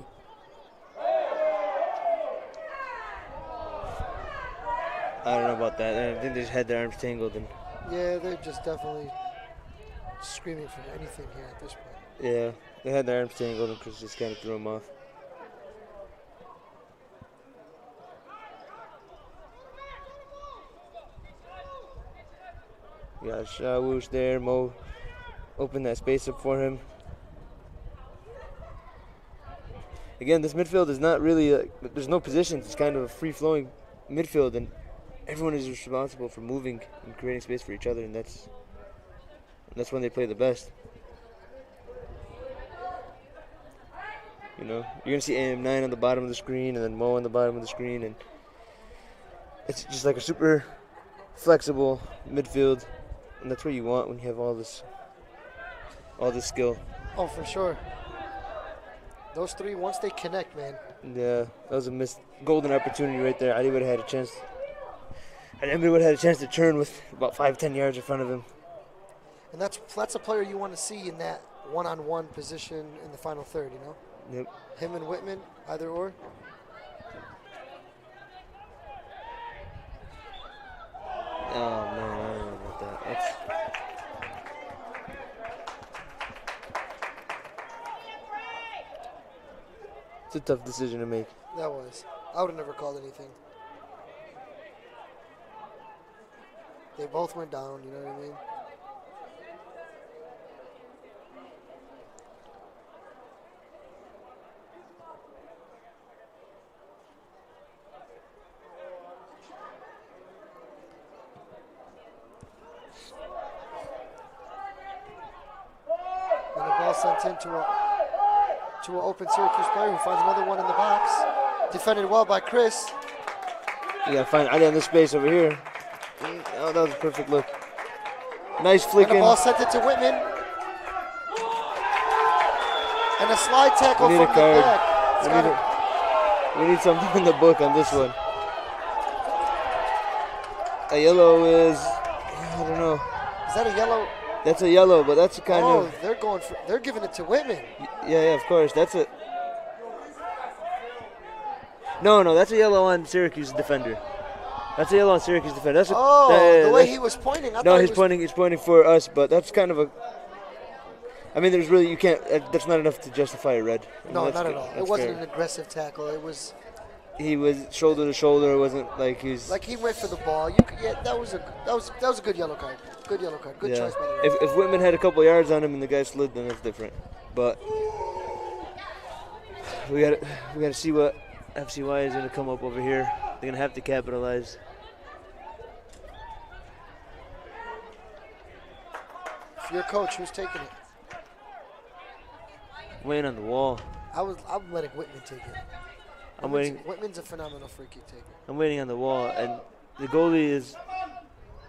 I don't know about that. I think they just had their arms tangled. And Yeah, they're just definitely screaming for anything here at this point. yeah, they had their arms tangled, and Chris just kind of threw them off. You got Shawush there. Mo opened that space up for him. Again, this midfield is not really, there's no positions. It's kind of a free-flowing midfield, and everyone is responsible for moving and creating space for each other, and that's when they play the best. You're going to see AM9 on the bottom of the screen, and then Mo on the bottom of the screen, and it's just like a super flexible midfield. And that's what you want when you have all this skill. Oh, for sure. Those three, once they connect, man. Yeah, that was a missed golden opportunity right there. Ali would have had a chance. And would have had a chance to turn with about 5-10 yards in front of him. And that's a player you want to see in that one-on-one position in the final third, Yep. Him and Whitman, either or. Oh, man, I don't know about that. It's a tough decision to make. That was. I would have never called anything. They both went down, you know what I mean? And the ball sent into an open Syracuse player who finds another one in the box. Defended well by Chris. You gotta find Ali on this space over here. Oh, that was a perfect look. Nice flicking. And the ball sent it to Whitman. And a slide tackle We from need a the card. back. We need something in the book on this one. A yellow is, I don't know. Is that a yellow? That's a yellow, but that's a kind of. They're giving it to Whitman. Yeah, of course. That's a. No, that's a yellow on Syracuse defender. That's a yellow on Syracuse defender. That's the way he was pointing. He's pointing for us, but that's kind of a. I mean, there's really, you can't. That's not enough to justify a red. No, not at all. It wasn't fair. an aggressive tackle. It was. He was shoulder to shoulder. It wasn't like he was. Like he went for the ball. That was a good yellow card. Good yellow card. Good choice by the ref. If Whitman had a couple yards on him and the guy slid, then that's different. But we got to see what FCY is going to come up over here. They're going to have to capitalize. If you're a coach, who's taking it? Waiting on the wall. I'm letting Whitman take it. I'm waiting. Whitman's a phenomenal free kick taker. I'm waiting on the wall, and the goalie is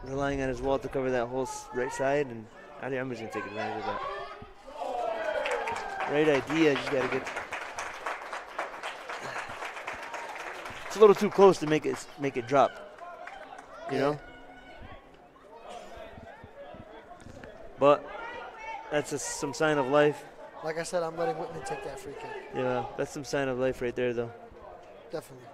relying on his wall to cover that whole right side, and I'm just gonna take advantage of that. Right idea, just gotta get. It's a little too close to make it drop. You know. But that's some sign of life. Like I said, I'm letting Whitman take that free kick. Yeah, that's some sign of life right there, though. Definitely.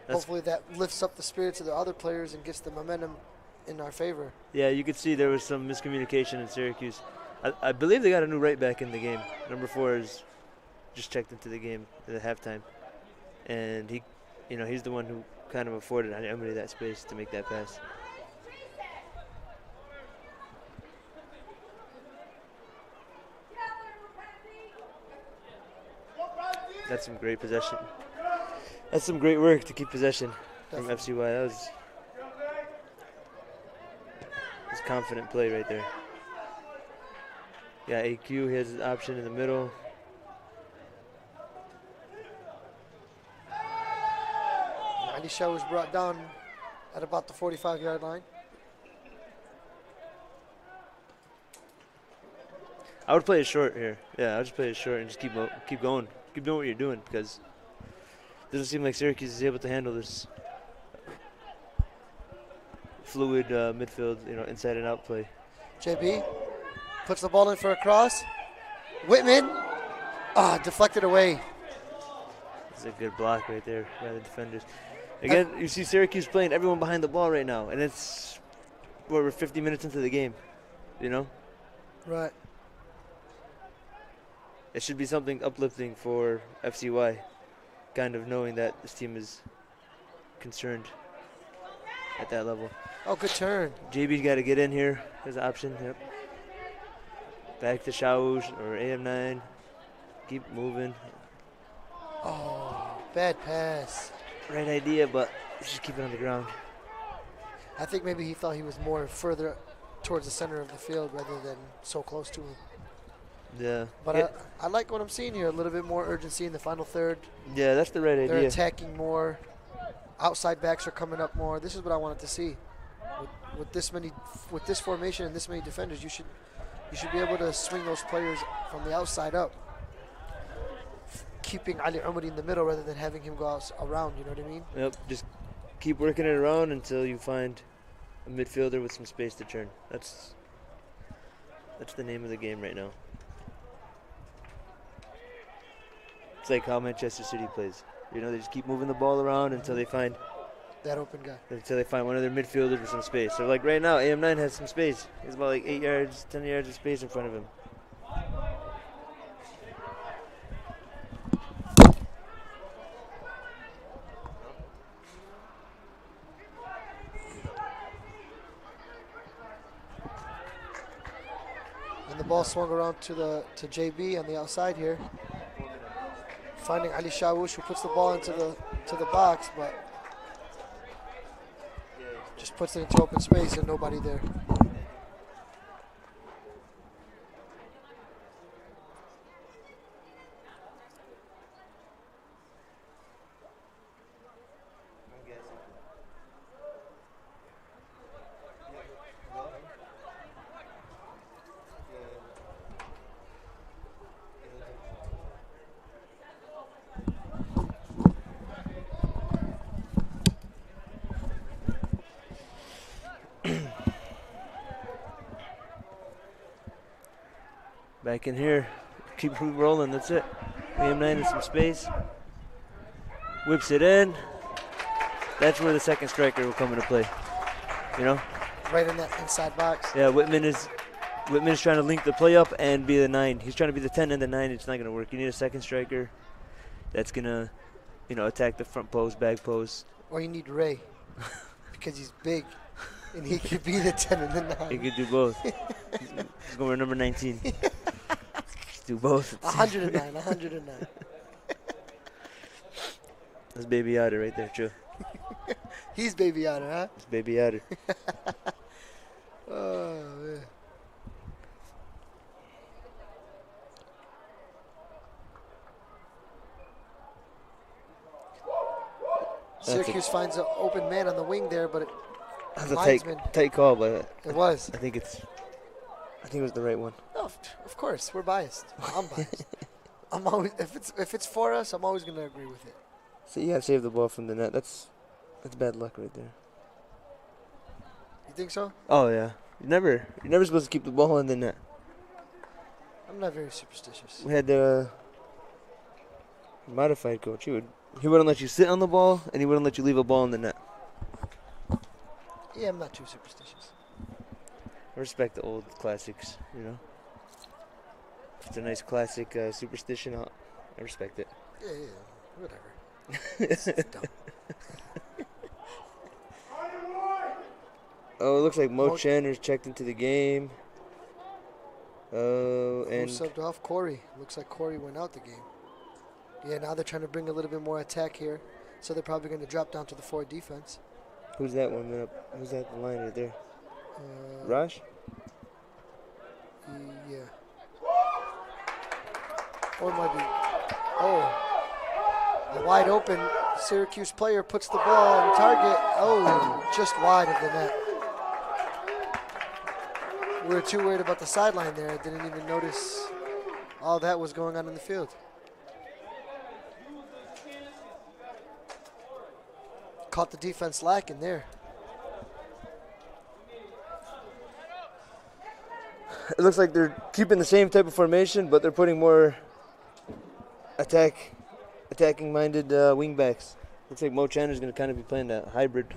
That's Hopefully that lifts up the spirits of the other players and gets the momentum in our favor. Yeah, you could see there was some miscommunication in Syracuse. I believe they got a new right back in the game. Number 4 is just checked into the game at the halftime, and he's the one who kind of afforded Emery that space to make that pass. That's some great possession. That's some great work to keep possession from FCY. That was confident play right there. Yeah, AQ, he has his option in the middle. Alisha was brought down at about the 45-yard line. I would play it short here. Yeah, I'll just play it short and just keep going. Keep doing what you're doing, because it doesn't seem like Syracuse is able to handle this fluid midfield, inside and out play. JB puts the ball in for a cross. Whitman, deflected away. It's a good block right there by the defenders. Again, you see Syracuse playing everyone behind the ball right now, and we're 50 minutes into the game, Right. It should be something uplifting for FCY, kind of knowing that this team is concerned at that level. Oh, good turn. JB's got to get in here. There's an option. Yep. Back to Shawush or AM9. Keep moving. Oh, bad pass. Right idea, but just keep it on the ground. I think maybe he thought he was more further towards the center of the field rather than so close to him. Yeah. But I like what I'm seeing here. A little bit more urgency in the final third. Yeah, that's the right idea. They're attacking more. Outside backs are coming up more. This is what I wanted to see. With this formation and this many defenders, you should be able to swing those players from the outside up, keeping Ali Umari in the middle rather than having him go around. You know what I mean? Yep. Just keep working it around until you find a midfielder with some space to turn. That's the name of the game right now. It's like how Manchester City plays. They just keep moving the ball around until they find that open guy. Until they find one of their midfielders with some space. So like right now, AM9 has some space. He's about like 8 yards, 10 yards of space in front of him. And the ball swung around to JB on the outside here, finding Ali Shawush, who puts the ball into the box, but just puts it into open space and nobody there. Back in here, keep rolling, that's it. AM9 in some space, whips it in. That's where the second striker will come into play, Right in that inside box. Yeah, Whitman is trying to link the play up and be the 9. He's trying to be the 10 and the 9. It's not going to work. You need a second striker that's going to, attack the front post, back post. Or you need Ray, because he's big, and he could be the 10 and the 9. He could do both. He's going for number 19. Do both. 109, 109. That's Baby Otter right there, true. He's Baby Otter, huh? It's Baby Otter. Oh, man. Syracuse finds an open man on the wing there, but that's a tight call, but it was. I think it was the right one. No, of course, we're biased. I'm biased. I'm always if it's for us, I'm always gonna agree with it. So you gotta save the ball from the net. That's bad luck right there. You think so? Oh yeah. You're never supposed to keep the ball in the net. I'm not very superstitious. We had the modified coach. He wouldn't let you sit on the ball, and he wouldn't let you leave a ball in the net. Yeah, I'm not too superstitious. I respect the old classics, you know. If it's a nice classic superstition, I respect it. Yeah, whatever. It's dumb. Oh, it looks like Mo Chandler's checked into the game. Oh, Who and subbed off? Corey. Looks like Corey went out the game. Yeah, now they're trying to bring a little bit more attack here, so they're probably going to drop down to the 4 defense. who's that one up? Who's that the line right there? Raj? Yeah. Or it might be. Oh. A wide open Syracuse player puts the ball on target. Oh, just wide of the net. We were too worried about the sideline there. I didn't even notice all that was going on in the field. Caught the defense lacking there. It looks like they're keeping the same type of formation, but they're putting more attacking-minded wingbacks. Looks like Mo Chandler's going to kind of be playing that hybrid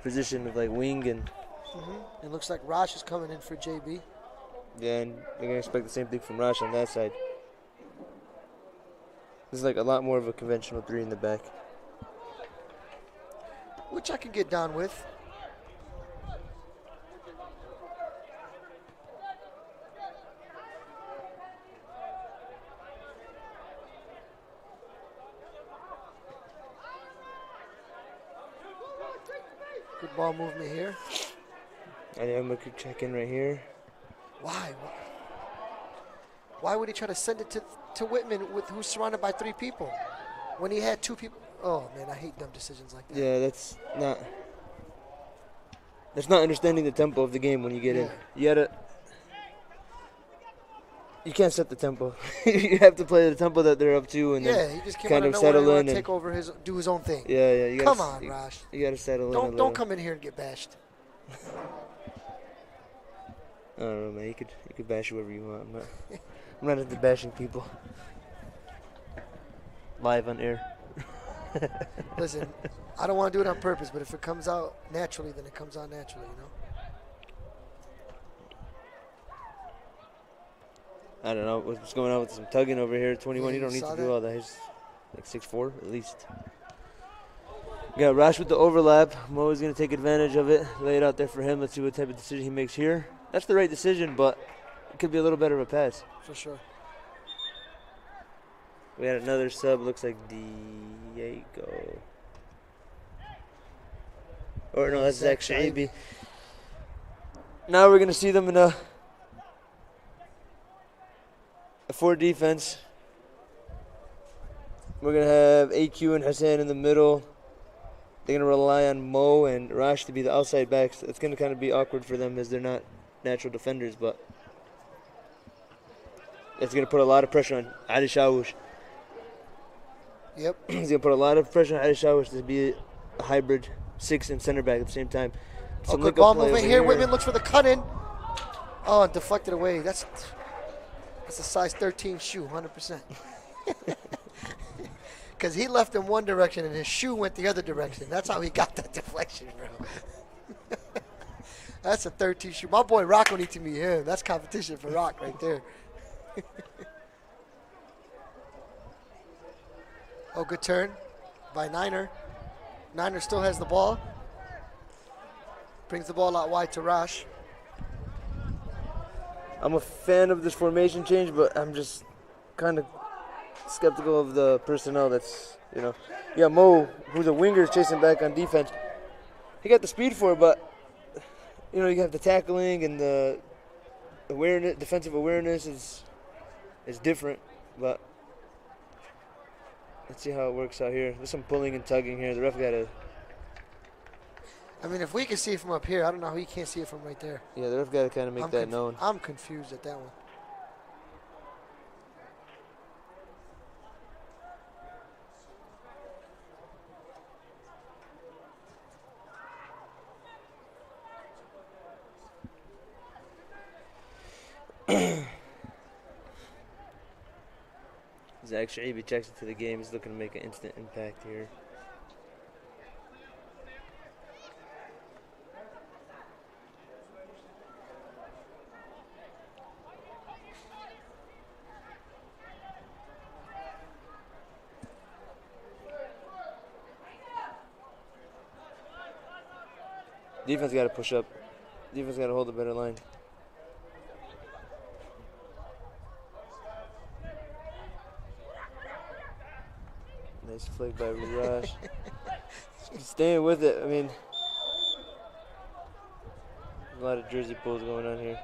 position of like wing and. It looks like Rosh is coming in for JB. Yeah, and they're going to expect the same thing from Rosh on that side. This is like a lot more of a conventional 3 in the back. Which I can get down with. Good ball movement here. I think I'm going to check in right here. Why? Why would he try to send it to Whitman who's surrounded by 3 people when he had 2 people? Oh, man, I hate dumb decisions like that. Yeah, that's not understanding the tempo of the game when you get in. You can't set the tempo. You have to play the tempo that they're up to, and he just came kind out of nowhere settle and in take over do his own thing. Yeah. You Come on, Raj. You got to settle in a little. Don't come in here and get bashed. I don't know, man. You could bash whoever you want. I'm not into bashing people. Live on air. Listen, I don't want to do it on purpose, but if it comes out naturally, then it comes out naturally, you know? I don't know what's going on with some tugging over here. 21, Yeah, you don't you need saw to do that? all that. He's like 6'4", at least. We got Rash with the overlap. Mo is going to take advantage of it. Lay it out there for him. Let's see what type of decision he makes here. That's the right decision, but it could be a little better of a pass. For sure. We had another sub. Looks like Diego. Or no, that's Zach Shabi. Now we're going to see them in a 4 defense. We're going to have AQ and Hassan in the middle. They're going to rely on Mo and Rash to be the outside backs. It's going to kind of be awkward for them as they're not natural defenders, but it's going to put a lot of pressure on Ali Shawush. Yep. He's going to put a lot of pressure on Ali Shawush to be a hybrid 6 and center back at the same time. Oh, good ball movement here. Whitman looks for the cut-in. Oh, and deflected away. That's a size 13 shoe, 100%. Because he left in one direction and his shoe went the other direction. That's how he got that deflection, bro. That's a 13 shoe. My boy Rock will need to meet him. That's competition for Rock right there. Oh, good turn by Niner. Niner still has the ball. Brings the ball out wide to Rash. I'm a fan of this formation change, but I'm just kind of skeptical of the personnel that's, Yeah, Mo, who's a winger, is chasing back on defense. He got the speed for it, but, you have the tackling and the awareness, defensive awareness is different, but let's see how it works out here. There's some pulling and tugging here. The ref got to... I mean, if we can see it from up here, I don't know how he can't see it from right there. Yeah, the ref got to kind of make that known. I'm confused at that one. Zach Shaby checks into the game. He's looking to make an instant impact here. Defense got to push up. Defense got to hold a better line. Nice flick by Raj. Staying with it. I mean, a lot of jersey pulls going on here.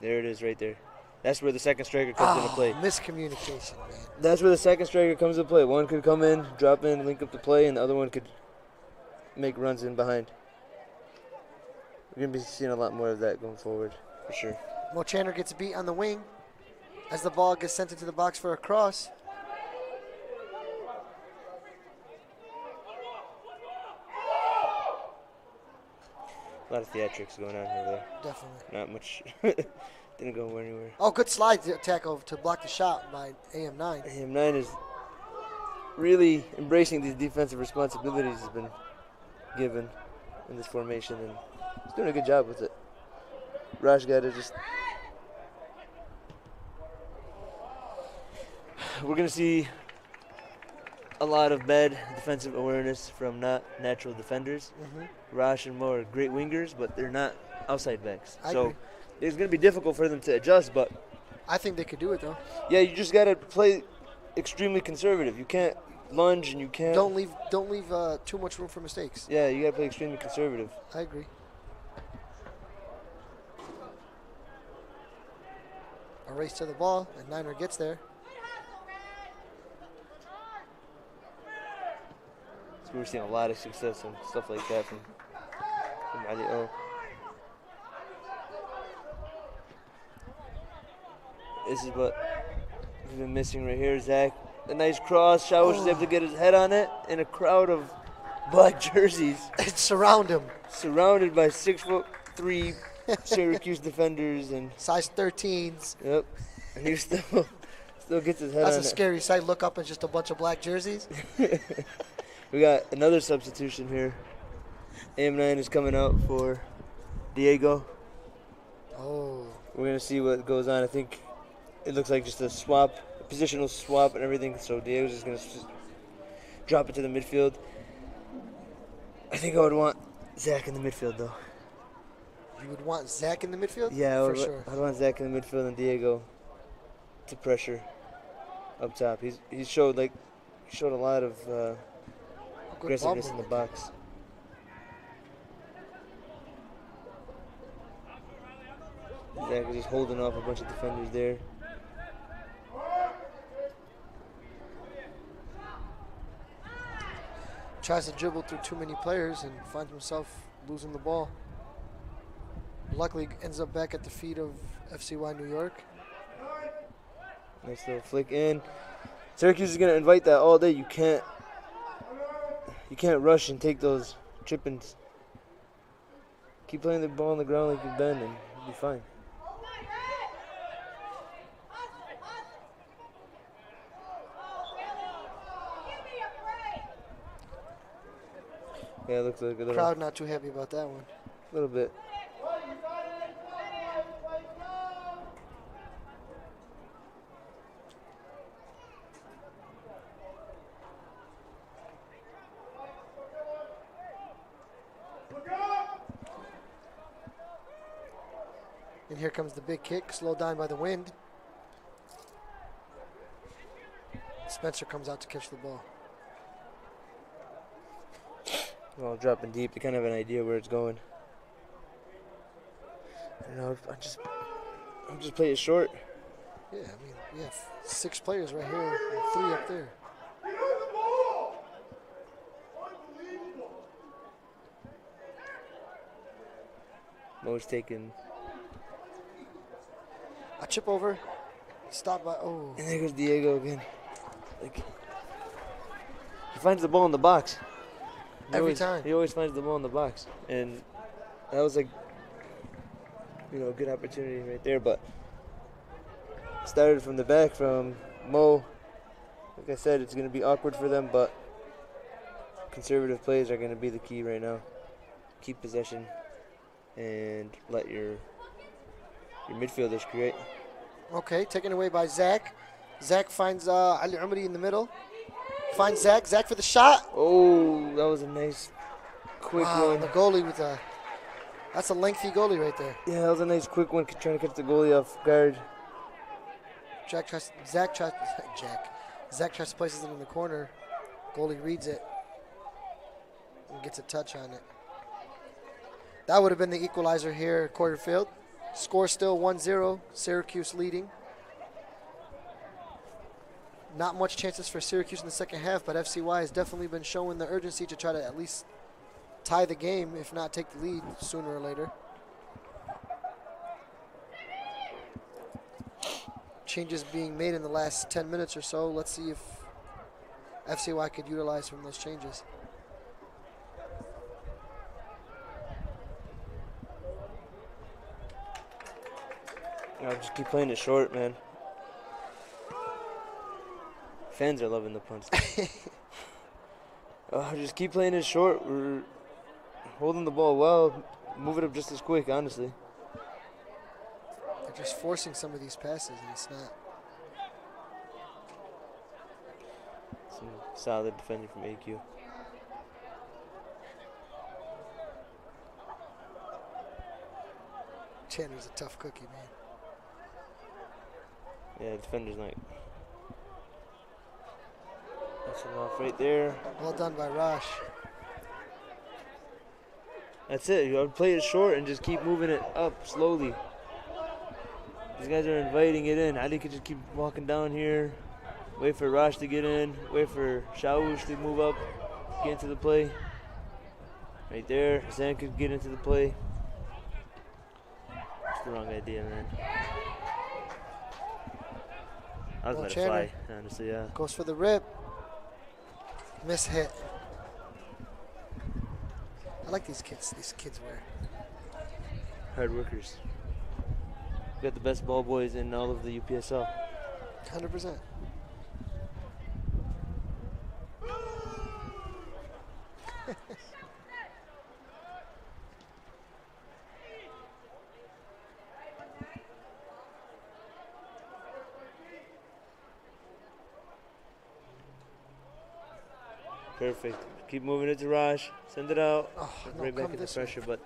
There it is right there. That's where the second striker comes into play. Miscommunication, man. That's where the second striker comes into play. One could come in, drop in, link up the play, and the other one could make runs in behind. We're going to be seeing a lot more of that going forward, for sure. Mo Chandler gets beat on the wing as the ball gets sent into the box for a cross. A lot of theatrics going on here, though. Definitely. Not much. Didn't go anywhere. Oh, good slide tackle to block the shot by AM9. AM9 is really embracing these defensive responsibilities he's been given in this formation, and he's doing a good job with it. Raj got to just... We're going to see a lot of bad defensive awareness from not natural defenders. Raj and Mo are great wingers, but they're not outside backs. I So agree. it's going to be difficult for them to adjust, but I think they could do it, though. yeah, you just got to play extremely conservative. You can't lunge and you can't... Don't leave too much room for mistakes. Yeah, you got to play extremely conservative. I agree. A race to the ball, and Niner gets there. So we're seeing a lot of success and stuff like that from Ali O. This is what we've been missing right here, Zach. A nice cross. Shawish is able to get his head on it in a crowd of black jerseys. Surround him. Surrounded by 6'3" Syracuse defenders and Size 13s. yep. And he still gets his head That's on a it. scary sight. Look up and just a bunch of black jerseys. We got another substitution here. AM9 is coming out for Diego. Oh. We're going to see what goes on. I think it looks like just a swap, a positional swap and everything. So Diego's just going to drop it to the midfield. I think I would want Zach in the midfield, though. You would want Zach in the midfield? Yeah, for sure. I'd want Zach in the midfield and Diego to pressure up top. He showed a lot of aggressiveness in the box. Zach is just holding off a bunch of defenders there. Tries to dribble through too many players and finds himself losing the ball. Luckily, ends up back at the feet of FCY New York. Nice little flick in. Syracuse is going to invite that all day. You can't rush and take those chip-ins. Keep playing the ball on the ground like you've been, and you'll be fine. Yeah, it looks like a little, Crowd not too happy about that one. little bit. And here comes the big kick, slowed down by the wind. Spencer comes out to catch the ball. Well, dropping deep, they kind of have an idea where it's going. I don't know, I'll just play it short. Yeah, I mean, we have 6 players right here and 3 up there. Mo's taking. A chip over, stop by, oh. And there goes Diego again. He finds the ball in the box. Every time. He always finds the ball in the box. And that was good opportunity right there. But started from the back from Mo. Like I said, it's going to be awkward for them, but conservative plays are going to be the key right now. Keep possession and let your midfielders create. Okay, taken away by Zach. Zach finds Ali Umri in the middle. Finds Zach. Zach for the shot. Oh, that was a nice, quick one. The goalie with that's a lengthy goalie right there. Yeah, that was a nice, quick one, trying to catch the goalie off guard. Zach tries to place it in the corner. Goalie reads it and gets a touch on it. That would have been the equalizer here at Quarter Field. Score still 1-0, Syracuse leading. Not much chances for Syracuse in the second half, but FCY has definitely been showing the urgency to try to at least tie the game, if not take the lead sooner or later. Changes being made in the last 10 minutes or so. Let's see if FCY could utilize from those changes. I'll just keep playing it short, man. Fans are loving the punch. Just keep playing it short. We're holding the ball well. Move it up just as quick, honestly. They're just forcing some of these passes, and it's not. Some solid defending from AQ. Chandler's a tough cookie, man. Yeah, defender's like. That's him off right there. Well done by Rosh. That's it. You play it short and just keep moving it up slowly. These guys are inviting it in. Ali could just keep walking down here. Wait for Rosh to get in. Wait for Shawush to move up. Get into the play. Right there. Zan could get into the play. That's the wrong idea, man. I was let it fly, honestly, yeah. Goes for the rip. Miss hit. I like these kids. These kids wear. Hard workers. We got the best ball boys in all of the UPSL. 100%. Perfect. Keep moving it to Raj. Send it out. Oh, no, right back come in the this way. pressure, but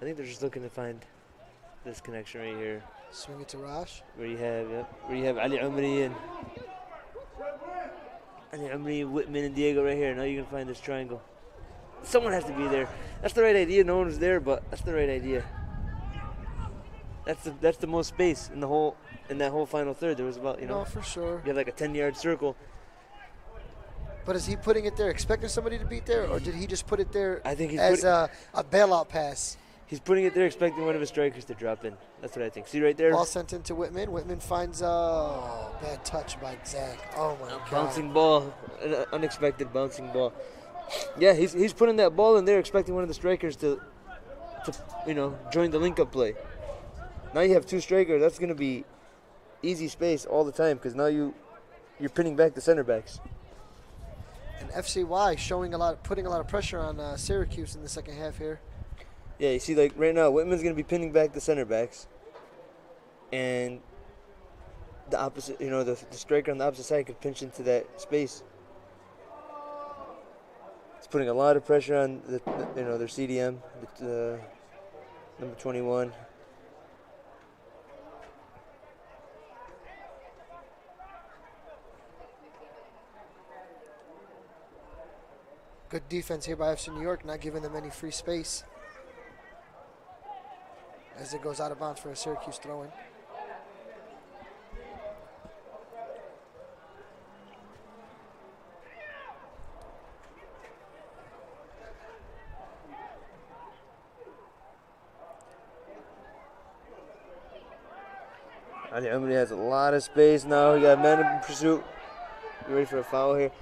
I think they're just looking to find this connection right here. Swing it to Rosh. Where you have Ali Umri and Whitman and Diego right here. Now you can find this triangle. Someone has to be there. That's the right idea. No one was there, but that's the right idea. That's the most space in that whole final third. There was about No, for sure. you had like a 10-yard circle. But is he putting it there expecting somebody to beat there, or did he just put it there I think he's as a bailout pass? He's putting it there expecting one of his strikers to drop in. That's what I think. See right there? Ball sent into Whitman. Whitman finds bad touch by Zach. Oh my God. Bouncing ball, an unexpected bouncing ball. Yeah, he's putting that ball in there expecting one of the strikers to join the link-up play. Now you have two strikers. That's going to be easy space all the time because now you're pinning back the center backs. And FCY putting a lot of pressure on Syracuse in the second half here. Yeah, you see, like right now, Whitman's going to be pinning back the center backs, and the opposite, the striker on the opposite side could pinch into that space. It's putting a lot of pressure on their CDM, number 21. Good defense here by FC New York, not giving them any free space as it goes out of bounds for a Syracuse throw-in. Ali Umri has a lot of space now. He got a man in pursuit. You ready for a foul here?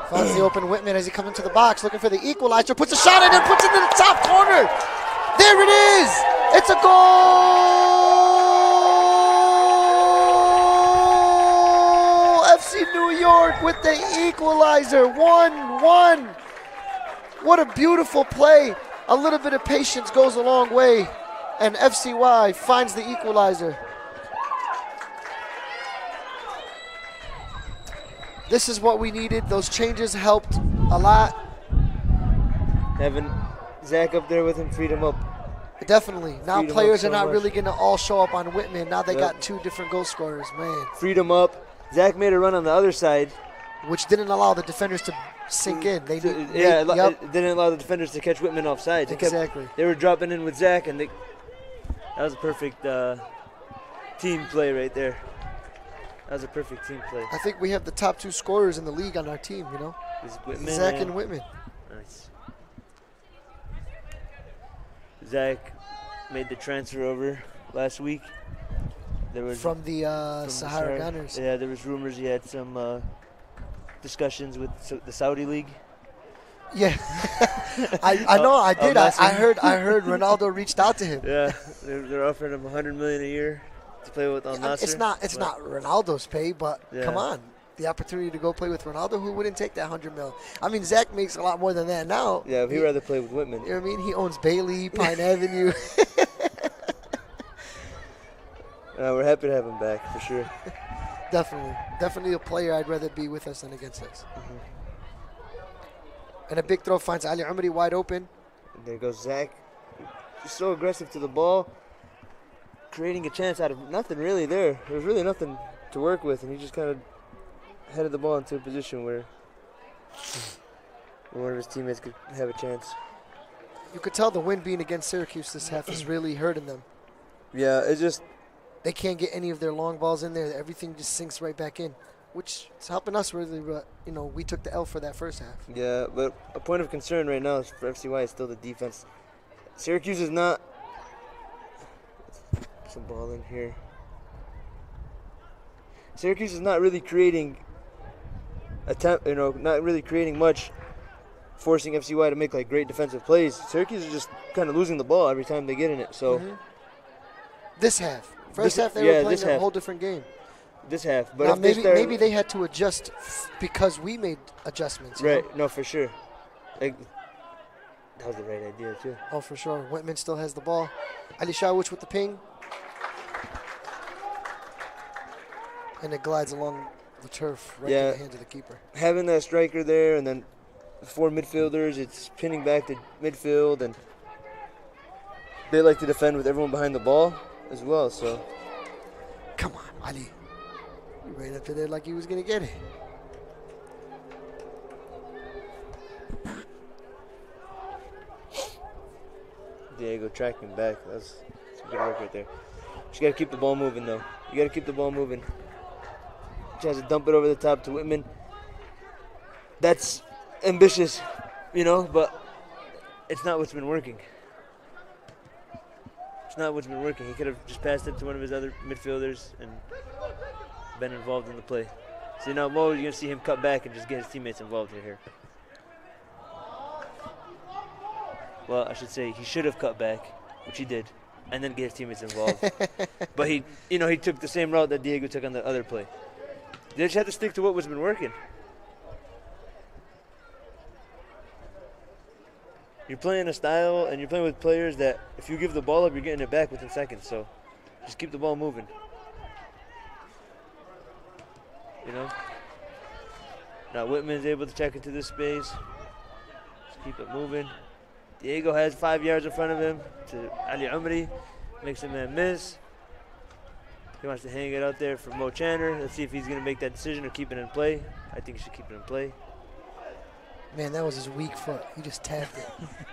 Finds the open Whitman as he comes into the box, looking for the equalizer, puts a shot in and puts it in the top corner. There it is! It's a goal! FC New York with the equalizer. 1-1. What a beautiful play. A little bit of patience goes a long way. And FCY finds the equalizer. This is what we needed. Those changes helped a lot. Having Zach up there with him freed him up. Definitely. Now Freed him players up are so not much. really going to all show up on Whitman. Now they Yep. got two different goal scorers, man. Freed him up. Zach made a run on the other side. Which didn't allow the defenders to sink in. They Yeah, yep, it didn't allow the defenders to catch Whitman offside. exactly. They were dropping in with Zach, and that was a perfect team play right there. That was a perfect team play. I think we have the top two scorers in the league on our team, you know? Is Whitman Zach and Whitman. Nice. Zach made the transfer over last week. There was From the from the Sahara Gunners. Yeah, there was rumors he had some discussions with the Saudi League. Yeah. I know, I did. I Nasser. heard Ronaldo reached out to him. Yeah, they're offering him $100 million a year to play with Al Nassr. It's not Ronaldo's pay, but Yeah. come on. The opportunity to go play with Ronaldo, who wouldn't take that $100 million? I mean, Zach makes a lot more than that now. Yeah, he'd rather play with Whitman. You know what I mean? He owns Bailey, Pine Avenue. We're happy to have him back for sure. Definitely a player I'd rather be with us than against us. Mm-hmm. And a big throw finds Ali Umari wide open. And there goes Zach. Just so aggressive to the ball, creating a chance out of nothing really there. There was really nothing to work with, and he just kind of headed the ball into a position where one of his teammates could have a chance. You could tell the wind being against Syracuse this half is really hurting them. Yeah, it just They can't get any of their long balls in there. Everything just sinks right back in, which is helping us really. But you know, we took the L for that first half. Yeah, but a point of concern right now for FCY is still the defense. Syracuse is not. Some ball in here. Syracuse is not really creating not really creating much, forcing FCY to make like great defensive plays. Syracuse is just kind of losing the ball every time they get in it. So This half, first This- half they yeah, were playing this a half. whole different game. this half, but Now if they start, maybe they had to adjust because we made adjustments. you know? right, no, for sure. Like, that was the right idea too. Oh, for sure. Whitman still has the ball. Ali Shawich with the ping. And it glides along the turf right Yeah. to the hands of the keeper. Having that striker there and then 4 midfielders, it's pinning back to midfield, and they like to defend with everyone behind the ball as well. So Come on, Ali. He ran up to there like he was going to get it. Diego tracking back. That's some good work right there. You got to keep the ball moving though. You got to keep the ball moving. Tries to dump it over the top to Whitman. That's ambitious, but it's not what's been working. It's not what's been working. He could have just passed it to one of his other midfielders and been involved in the play. So now Mo, you're going to see him cut back and just get his teammates involved here. Well, I should say he should have cut back, which he did, and then get his teammates involved. But he took the same route that Diego took on the other play. They just have to stick to what was been working. You're playing a style, and you're playing with players that if you give the ball up, you're getting it back within seconds. So just keep the ball moving. Now Whitman's able to check into this space. Just keep it moving. Diego has 5 yards in front of him to Ali Umri. Makes a man miss. He wants to hang it out there for Mo Channer. Let's see if he's going to make that decision or keep it in play. I think he should keep it in play. Man, that was his weak foot. He just tapped it.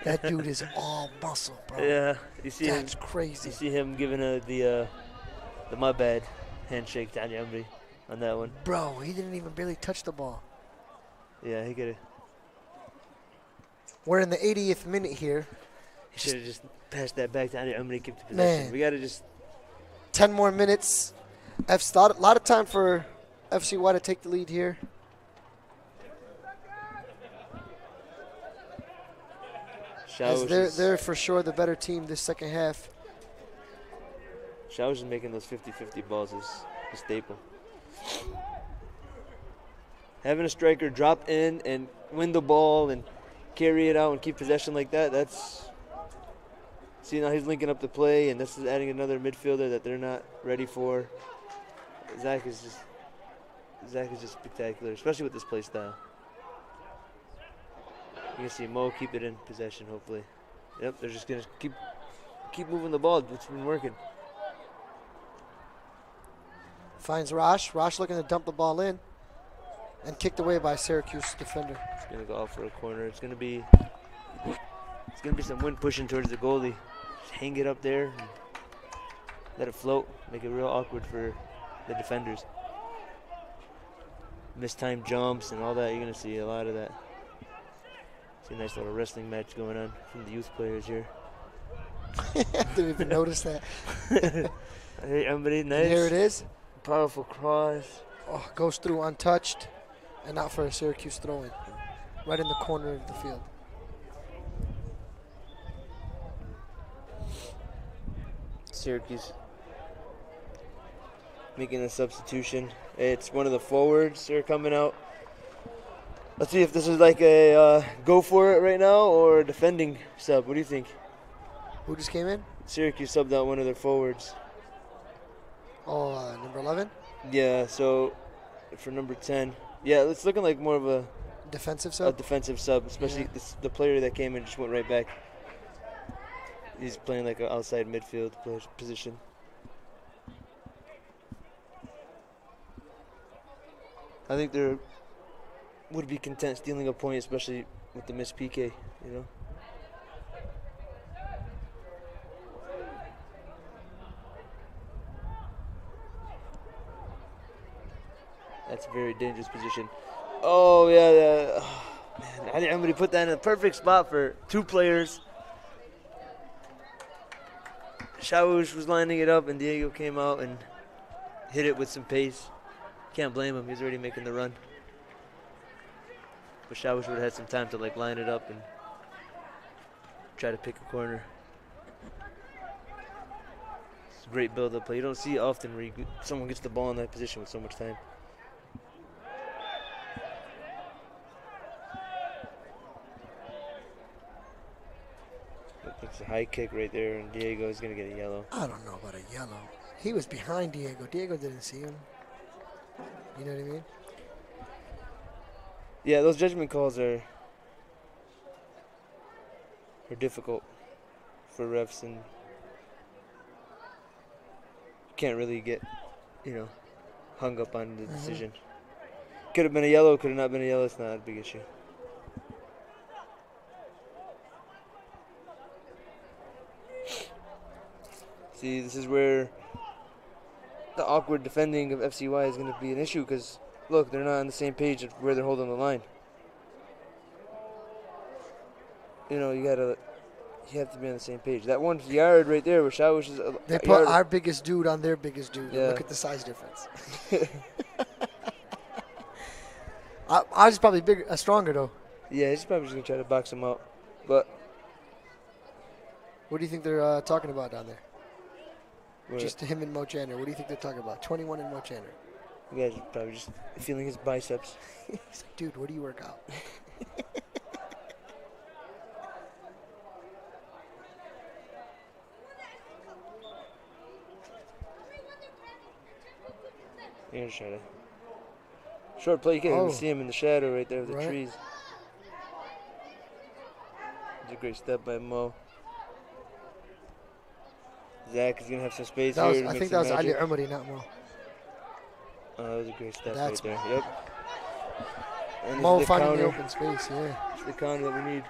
That dude is all muscle, bro. Yeah, you see That's him. crazy. You see him giving the my bad handshake to Ali Umri on that one. Bro, he didn't even barely touch the ball. Yeah, he could have. We're in the 80th minute here. He should have just passed that back to Ali Umri, kept the possession. Man. We got to just. 10 more minutes. A lot of time for FCY to take the lead here. As they're for sure the better team this second half. Showers is making those 50-50 balls is a staple. Having a striker drop in and win the ball and carry it out and keep possession like that, that's... See, now he's linking up the play, and this is adding another midfielder that they're not ready for. Zach is just spectacular, especially with this play style. You can see Mo keep it in possession, hopefully. Yep, they're just going to keep moving the ball. It's been working. Finds Rosh. Rosh looking to dump the ball in. And kicked away by Syracuse defender. It's going to go out for a corner. It's going to be some wind pushing towards the goalie. Just hang it up there. And let it float. Make it real awkward for the defenders. Mistimed jumps and all that. You're going to see a lot of that. See a nice little wrestling match going on from the youth players here. Didn't even notice that. Hey, everybody, nice. And here it is. Powerful cross. Oh, goes through untouched. And out for a Syracuse throw-in. Right in the corner of the field. Syracuse making a substitution. It's one of the forwards that are coming out. Let's see if this is like a go for it right now or a defending sub. What do you think? Who just came in? Syracuse subbed out one of their forwards. Oh, number 11? Yeah, so for number 10. Yeah, it's looking like more of a defensive a sub? defensive sub, especially the player that came in just went right back. He's playing like an outside midfield position. I think they would be content stealing a point, especially with the missed PK, you know. That's a very dangerous position. Oh, yeah. Oh, man, I think I'm going to put that in a perfect spot for two players. Shawush was lining it up, and Diego came out and hit it with some pace. Can't blame him. He's already making the run. But Shawush would have had some time to like line it up and try to pick a corner. It's a great build-up play. You don't see it often where someone gets the ball in that position with so much time. It's a high kick right there, and Diego is going to get a yellow. I don't know about a yellow. He was behind Diego. Diego didn't see him. You know what I mean? Yeah, those judgment calls are difficult for refs, and you can't really get, hung up on the decision. Could have been a yellow, could have not been a yellow. It's not a big issue. See, this is where the awkward defending of FCY is going to be an issue because, look, they're not on the same page of where they're holding the line. You have to be on the same page. That 1 yard right there where Shawush is they put our biggest dude on their biggest dude. Yeah. Look at the size difference. Ours is probably stronger, though. Yeah, he's probably just going to try to box him out. But what do you think they're talking about down there? What? Just him and Mo Chandler. What do you think they're talking about? 21 and Mo Chandler. You guys are probably just feeling his biceps. He's like, dude, where do you work out? You're going to try to. Short play, you can't even see him in the shadow right there with the trees. It's a great step by Mo. Zach is going to have some space here. I think that was Ali Umari, not Mo. Oh, that was a great step right there. Yep. And Mo finding the open space, yeah. It's the counter that we need.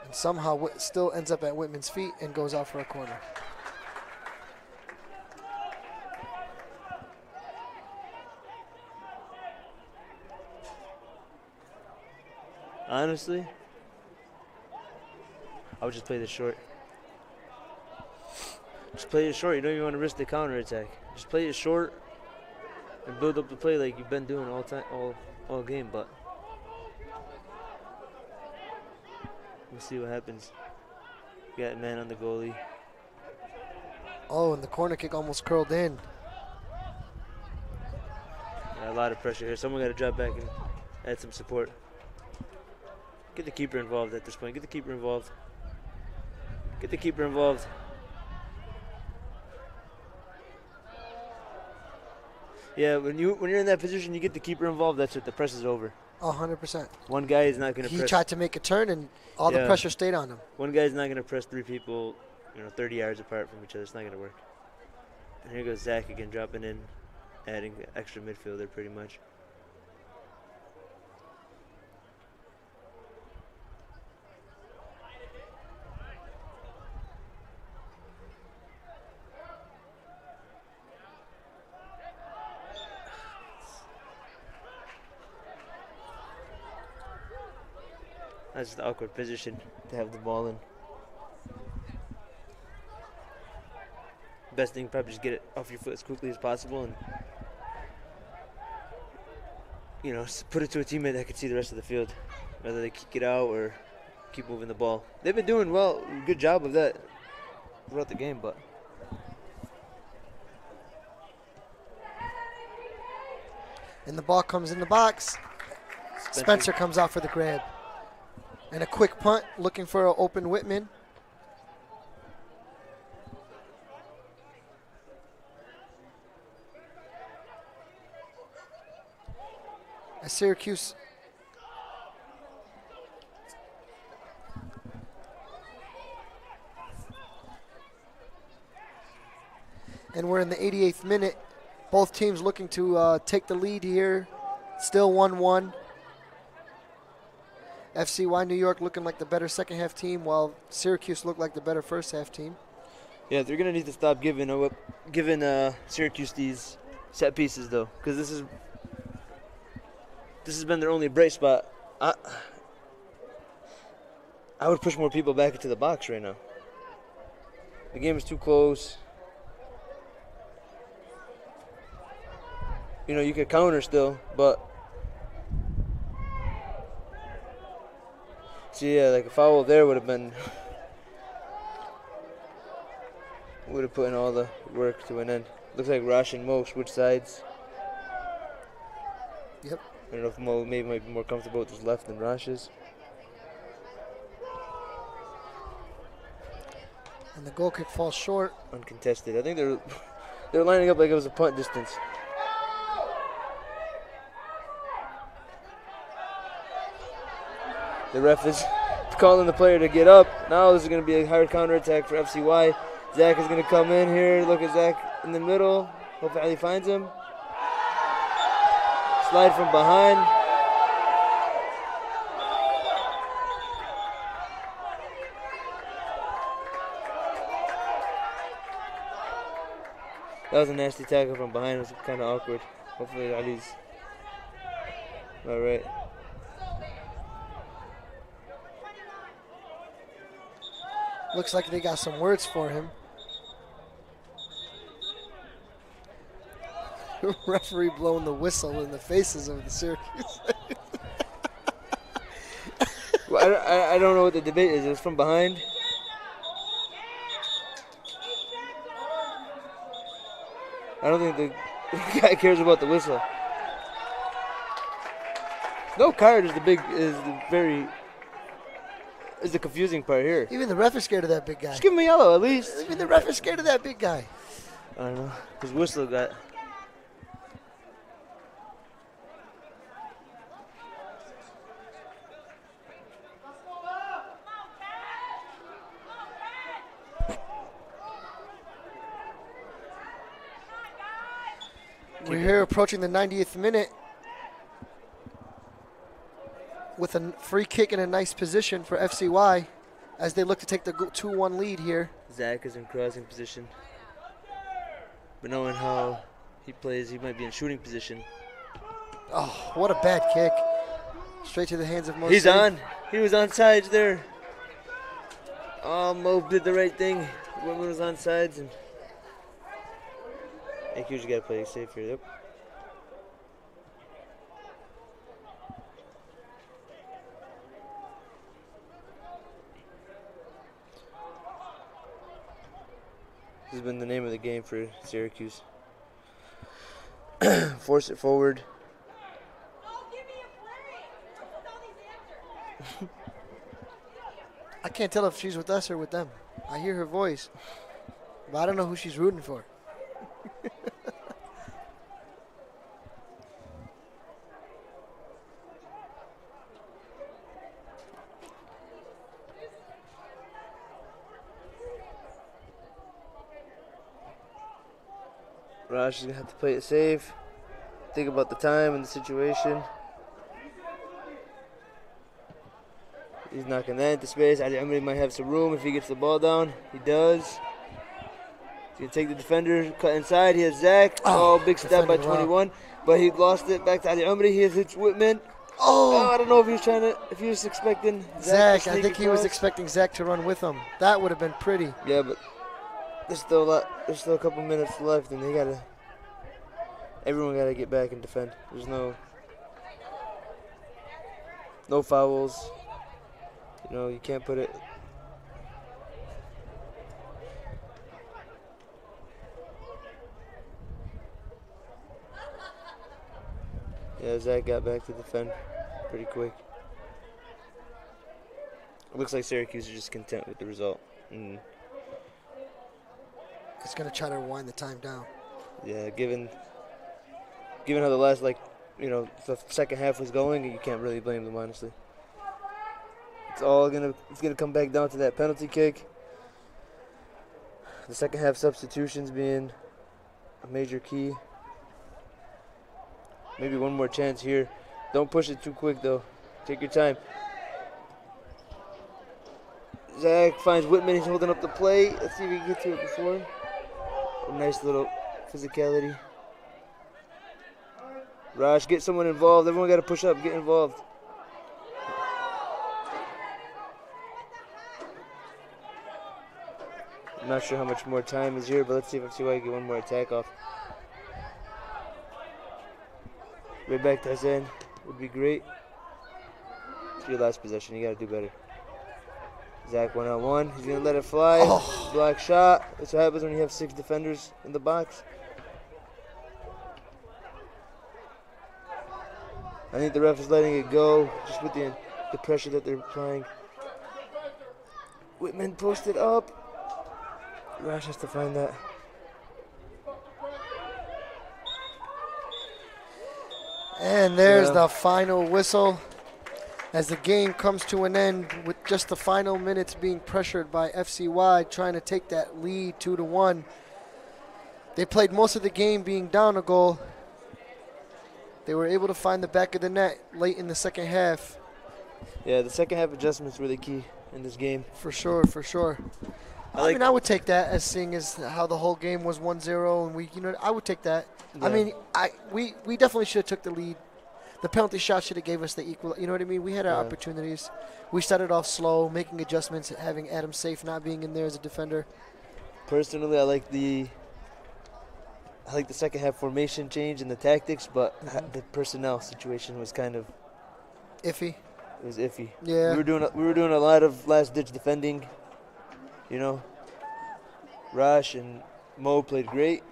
And somehow still ends up at Whitman's feet and goes out for a corner. Honestly, I would just play this short. Just play it short. You don't even want to risk the counter attack. Just play it short and build up the play like you've been doing all game. But we'll see what happens. Got a man on the goalie. Oh, and the corner kick almost curled in. Yeah, a lot of pressure here. Someone got to drop back and add some support. Get the keeper involved at this point. Get the keeper involved. Get the keeper involved. Yeah, when you're in that position, you get the keeper involved. That's it. The press is over. 100%. One guy is not going to He press. tried to make a turn, and all the pressure stayed on him. One guy is not going to press three people, 30 yards apart from each other. It's not going to work. And here goes Zach again, dropping in, adding extra midfielder pretty much. That's just an awkward position to have the ball in. Best thing, probably just get it off your foot as quickly as possible and, put it to a teammate that can see the rest of the field. Whether they kick it out or keep moving the ball. They've been doing good job of that throughout the game, but. And the ball comes in the box. Spencer comes out for the grab. And a quick punt, looking for an open Whitman. As Syracuse and we're in the 88th minute. Both teams looking to take the lead here. Still 1-1. FCY New York looking like the better second half team, while Syracuse looked like the better first half team. Yeah, they're gonna need to stop giving Syracuse these set pieces though, because this has been their only bright spot. I would push more people back into the box right now. The game is too close. You could counter still, but like a foul there would have put in all the work to an end. Looks like Rosh and Mo switch sides. Yep. I don't know if Mo maybe might be more comfortable with his left than Rosh is. And the goal kick falls short. Uncontested. I think they're lining up like it was a punt distance. The ref is calling the player to get up. Now this is going to be a hard counterattack for FCY. Zach is going to come in here. Look at Zach in the middle. Hopefully he finds him. Slide from behind. That was a nasty tackle from behind. It was kind of awkward. Hopefully Ali's all right. Looks like they got some words for him. Referee blowing the whistle in the faces of the Syracuse. Well, I don't know what the debate is. It's from behind. I don't think the guy cares about the whistle. No card is the confusing part here. Even the ref is scared of that big guy. Just give him a yellow at least. Even the ref is scared of that big guy. I don't know. His whistle got. We're here approaching the 90th minute with a free kick in a nice position for FCY as they look to take the 2-1 lead here. Zach is in crossing position. But knowing how he plays, he might be in shooting position. Oh, what a bad kick. Straight to the hands of Mo. He's on. He was on sides there. Oh, Mo did the right thing. Women was on sides. And I think you just got to play it safe here. Yep. has been the name of the game for Syracuse. Force it forward. I can't tell if she's with us or with them. I hear her voice, but I don't know who she's rooting for. Raj is going to have to play it safe. Think about the time and the situation. He's knocking that into space. Ali Amri might have some room if he gets the ball down. He does. He's going to take the defender, cut inside. He has Zach. Oh, big step by 21. Wow. But he lost it back to Ali Amri. He has hits Whitman. Oh, I don't know if he was expecting Zach. I think he was expecting Zach to run with him. That would have been pretty. Yeah, but there's still a couple minutes left, and everyone gotta get back and defend. There's no fouls. You know, you can't put it. Yeah, Zach got back to defend pretty quick. It looks like Syracuse is just content with the result. He's going to try to wind the time down. Yeah, given how the last, the second half was going, you can't really blame them, honestly. It's gonna come back down to that penalty kick. The second half substitutions being a major key. Maybe one more chance here. Don't push it too quick, though. Take your time. Zach finds Whitman. He's holding up the play. Let's see if he can get to it before him. A nice little physicality. Raj, get someone involved. Everyone got to push up, get involved. I'm not sure how much more time is here, but let's see if FCY can get one more attack off. Right back to Hassan would be great. It's your last possession. You got to do better. Zach 1-on-1. He's going to let it fly. Oh. Block shot. That's what happens when you have 6 defenders in the box. I think the ref is letting it go just with the pressure that they're applying. Whitman posted up. Rash has to find that. And there's the final whistle as the game comes to an end with just the final minutes being pressured by FCY trying to take that lead 2-1. They played most of the game being down a goal. They were able to find the back of the net late in the second half. Yeah, the second half adjustments were the key in this game. For sure, for sure. I mean, I would take that as seeing as how the whole game was 1-0, and I would take that. Yeah. I mean, we definitely should have took the lead. The penalty shot should have gave us the equal. You know what I mean? We had our opportunities. We started off slow, making adjustments, having Adam Safe not being in there as a defender. Personally, I like the second half formation change and the tactics, but the personnel situation was kind of iffy. It was iffy. Yeah. We were doing a lot of last-ditch defending. You know, Rash and Mo played great,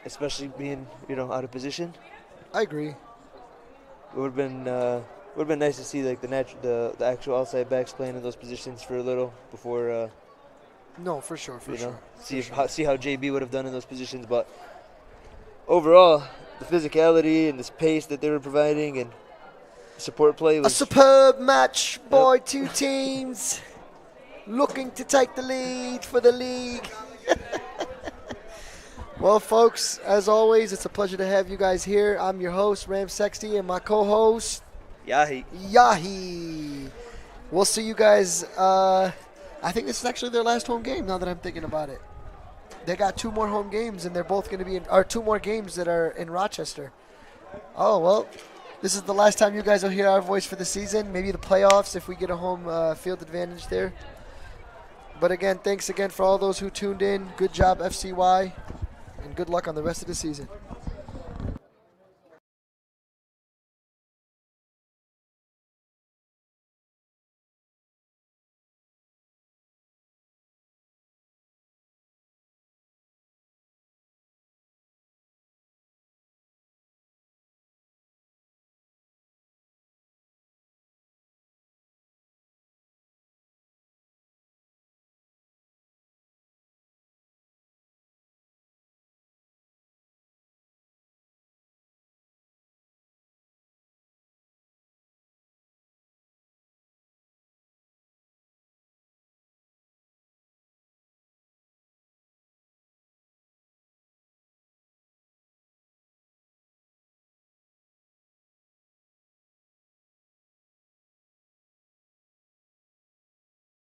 especially being out of position. I agree. It would have been nice to see the actual outside backs playing in those positions for a little before. No, for sure, for sure. See how JB would have done in those positions, but overall, the physicality and this pace that they were providing and support play was a superb match, boy. Yep. Two teams looking to take the lead for the league. Well, folks, as always, it's a pleasure to have you guys here. I'm your host, Ram Sexty, and my co-host, Yahi. We'll see you guys. I think this is actually their last home game now that I'm thinking about it. They got 2 more home games, and they're both going to be 2 more games that are in Rochester. Oh, well, this is the last time you guys will hear our voice for the season. Maybe the playoffs if we get a home field advantage there. But again, thanks again for all those who tuned in. Good job, FCY, and good luck on the rest of the season.